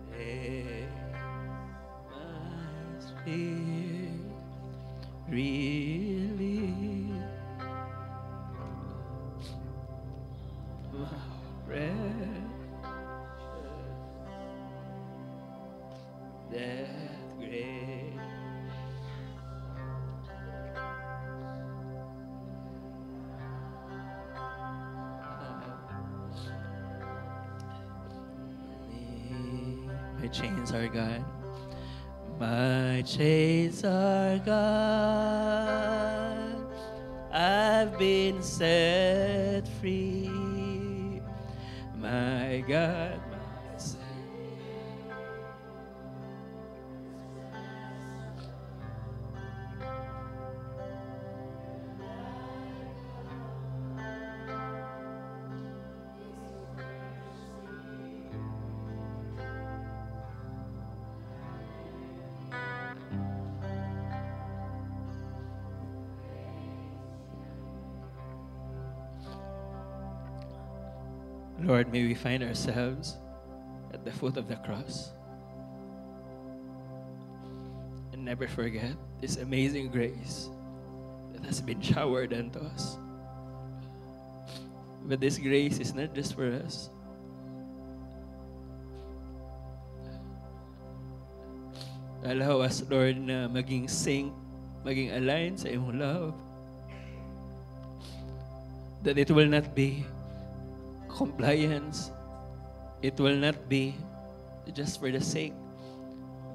Let my spirit really my precious that grace. My chains are gone. My chains are gone. I've been set free. My God, my Savior. Lord, may we find ourselves at the foot of the cross and never forget this amazing grace that has been showered unto us. But this grace is not just for us. Allow us, Lord, na maging sync, maging aligned sa iyong love. That it will not be compliance. It will not be just for the sake.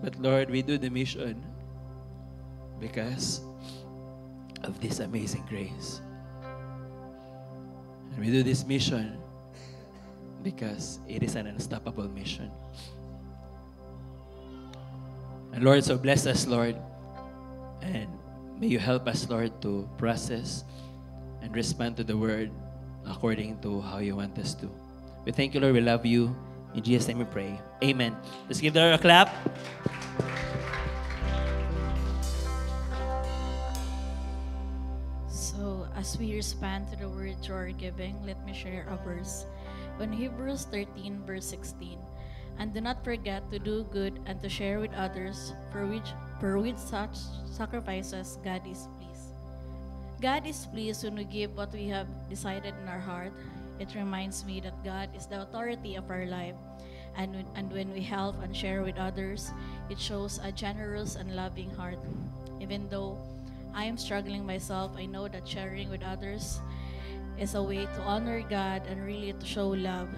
But Lord, we do the mission because of this amazing grace. And we do this mission because it is an unstoppable mission. And Lord, so bless us, Lord. And may you help us, Lord, to process and respond to the word according to how you want us to. We thank you, Lord. We love you. In Jesus' name we pray. Amen. Let's give the Lord a clap. So, as we respond to the word to our giving, let me share a verse. In Hebrews 13, verse 16, and do not forget to do good and to share with others, for with such sacrifices God is pleased. God is pleased when we give what we have decided in our heart. It reminds me that God is the authority of our life. And when we help and share with others, it shows a generous and loving heart. Even though I am struggling myself, I know that sharing with others is a way to honor God and really to show love.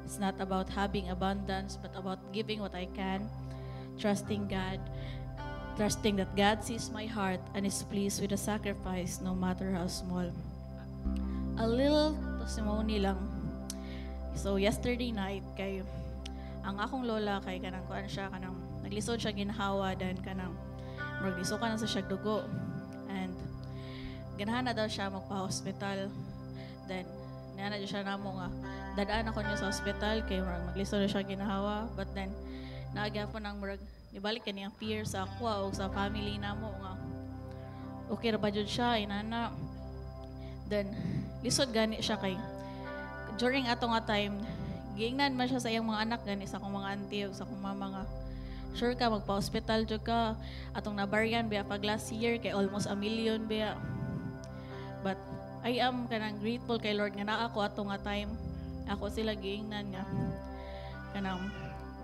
It's not about having abundance, but about giving what I can, trusting God, trusting that God sees my heart and is pleased with the sacrifice, no matter how small. A little testimony lang. So yesterday night, ang akong lola kay kanang kuan siya, kanang naglisod siya ginhawa, then kanang magliso ka na sa siya dugo. And ganahan na daw siya magpa-hospital. Then nana siya namo nga dadaan ako niya sa hospital kay murag magliso na siya ginahawa, but then naagyapon ang murag nibalik kaniyang fear sa ako o sa family namo nga okay ra ba jud siya inana. Then lisod gani siya kay during ato nga time giingnan man siya sa iyang mga anak gani sa akong mga auntie ug sa akong mama nga sure ka magpa-hospital jud ka atong nabaryan biya pag last year kay almost 1 million biya. But I am kanang grateful kay Lord nga naa ako ato nga time. Ako sila giingnan nga kanang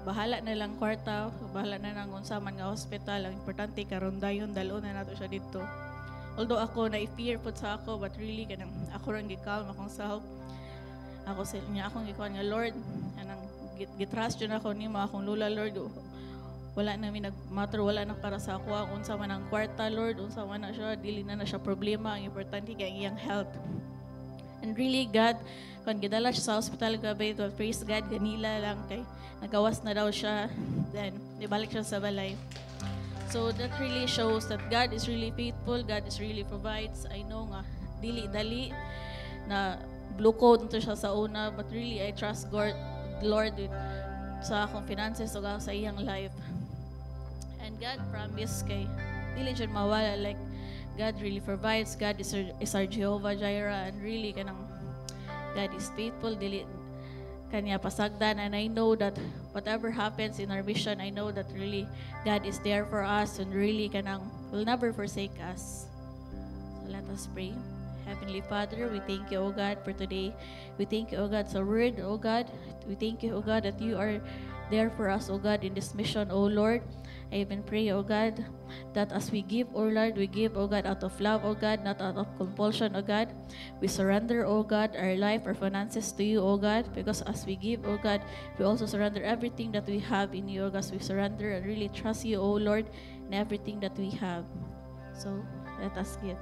bahala na lang kwarta, bahala na lang unsa man nga hospital. Ang importante karon dayon dalon na nato siya dito. Although ako na fear pud sa ako, but really kanang ako rang gi-calm akong self. Ako sa niya akong gikuan nga Lord, kanang gitrust jud ako nimo akong lula Lord. Wala na mi nagmatter, wala na para sa ako ang unsa man ang kwarta Lord, unsa man na siya, dili na siya problema, ang importante kay iyang health. And really God, kung gidala siya sa hospital gabi, to praise God, ganila lang kay nagawas na daw siya, then ibalik siya sa balay. So that really shows that God is really faithful, God is really provides. I know nga dili-dali na blue code nito siya sa una, but really I trust God, Lord with sa akong finances o sa iyang life. And God promised kay dili jud mawala, like God really provides. God is our Jehovah Jireh, and really kanang God is faithful, dili kanya pasagdan. And I know that whatever happens in our mission, I know that really God is there for us and really kanang will never forsake us. So let us pray. Heavenly Father, we thank you, O God, for today. We thank you, O God, sa word, O God. We thank you, O God, that you are there for us, O God, in this mission, O Lord. I even pray, O God, that as we give, O Lord, we give, O God, out of love, O God, not out of compulsion, O God. We surrender, O God, our life, our finances to you, O God, because as we give, O God, we also surrender everything that we have in you, O God. We surrender and really trust you, O Lord, in everything that we have. So, let us give.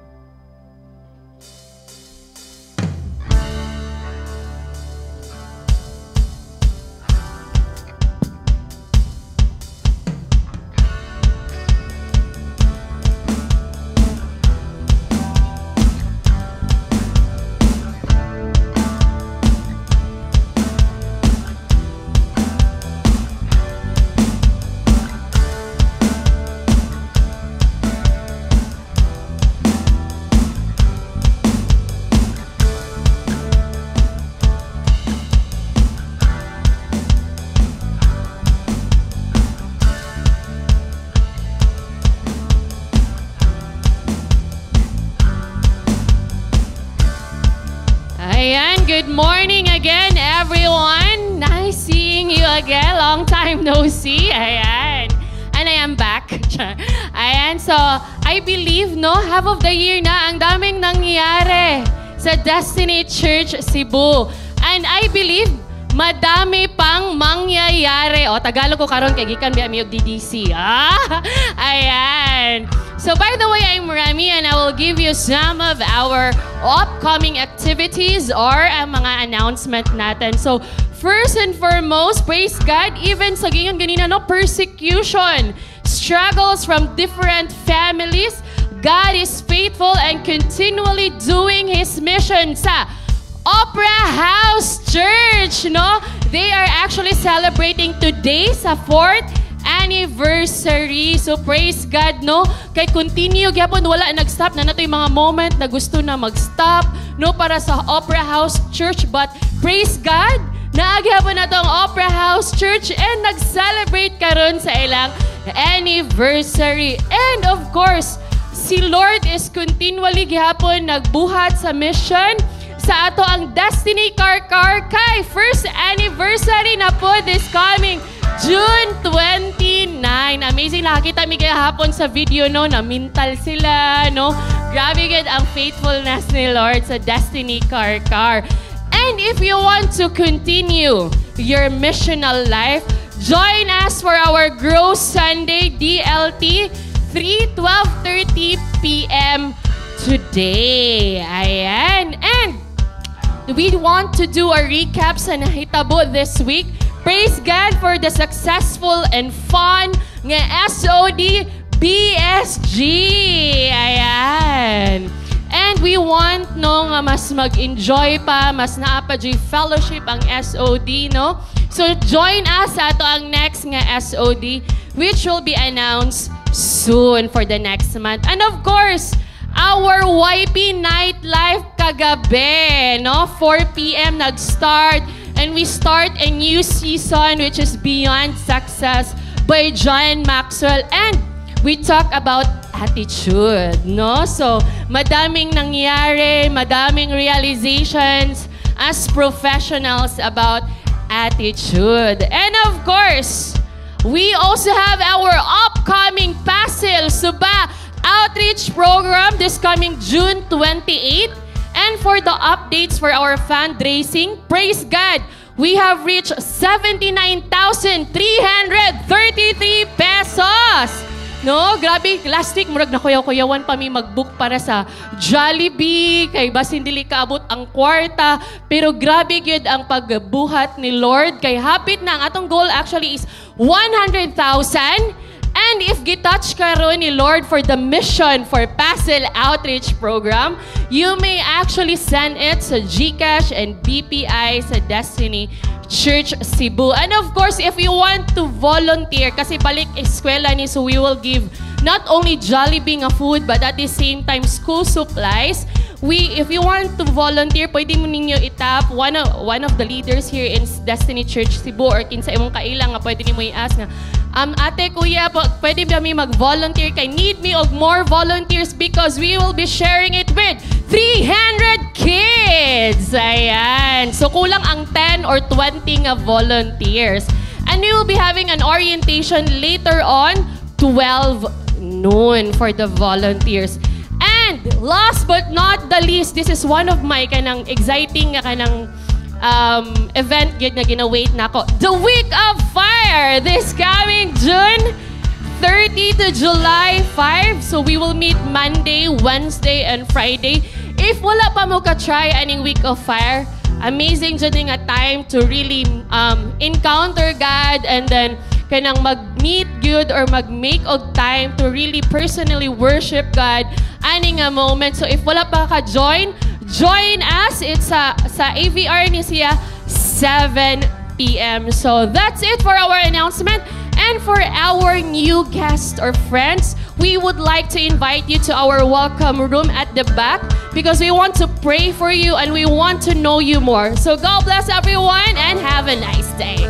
morning again, everyone. Nice seeing you again. Long time no see. Ayan. And I am back. Ayan. So, I believe, no, half of the year na, ang daming nangyari sa Destiny Church Cebu. And I believe, madami pang mangyayari. O, Tagalog ko karon kay gikan biya miyog DDC. Ayan. So, by the way, I'm Remy and I will give you some of our upcoming activities or ang mga announcement natin. So, first and foremost, praise God, even sa ganyan ganina, no, persecution, struggles from different families, God is faithful and continually doing His mission sa Opera House Church, no? They are actually celebrating today sa 4th anniversary. So praise God, no? Kay continue gyapon, wala nag-stop na nato yung mga moment na gusto na mag-stop, no, para sa Opera House Church. But praise God, naagyapon na tong Opera House Church and nag-celebrate karon sa ilang anniversary. And of course, si Lord is continually gyapon nagbuhat sa mission sa ato ang Destiny Car kay first anniversary na po this coming June 29. Amazing, nakakita mi kaya hapon sa video, no, na mental sila, no. Grabe gid ang faithfulness ni Lord sa Destiny Car. And if you want to continue your missional life, join us for our Grow Sunday DLT 3:12:30 p.m. today. Ayan. And we want to do a recap sa nahitabo this week. Praise God for the successful and fun nga SOD BSG. Ayan. And we want, no, nga mas mag-enjoy pa, mas naapa-J fellowship ang SOD, no? So join us sa ato ang next nga SOD, which will be announced soon for the next month. And of course, our YP Nightlife kagabi, no? 4 p.m. nag-start. And we start a new season, which is Beyond Success by John Maxwell. And we talk about attitude, no? So, madaming nangyari, madaming realizations as professionals about attitude. And of course, we also have our upcoming Pasil Suba Outreach Program this coming June 28. And for the updates for our fundraising, praise God, we have reached 79,333 pesos. No, grabe, last week, murag na kuyaw-kuyawan pa mi mag-book para sa Jollibee, kay basin dili kaabot ang kwarta, pero grabe gyud ang pagbuhat ni Lord, kay hapit na ang atong goal actually is 100,000. And if gitouch karon ni Lord for the mission for Pasil Outreach Program, you may actually send it sa GCash and BPI sa Destiny Church Cebu. And of course, if you want to volunteer, kasi balik eskwela ni, so we will give not only Jollibee nga food, but at the same time, school supplies. If you want to volunteer, pwede mo ninyo itap one of the leaders here in Destiny Church Cebu or kinsa imong kailang nga pwede nimo i-ask nga, ate, kuya, pwede ba mi mag-volunteer kay need me og more volunteers because we will be sharing it with 300 kids. Ayan. So kulang ang 10 or 20 nga volunteers. And we will be having an orientation later on 12 noon for the volunteers. And last but not the least, this is one of my kanang exciting nga kanang event yun na gina-wait na ako. The Week of Fire this coming June 30 to July 5. So we will meet Monday, Wednesday, and Friday. If wala pa mo ka-try aning Week of Fire, amazing dyan nga time to really encounter God and then kanang mag-meet good or mag-make og time to really personally worship God ani nga moment. So if wala pa ka-join, join us. It's sa AVR ni siya 7 p.m. So that's it for our announcement. And for our new guests or friends, we would like to invite you to our welcome room at the back because we want to pray for you and we want to know you more. So God bless everyone and have a nice day.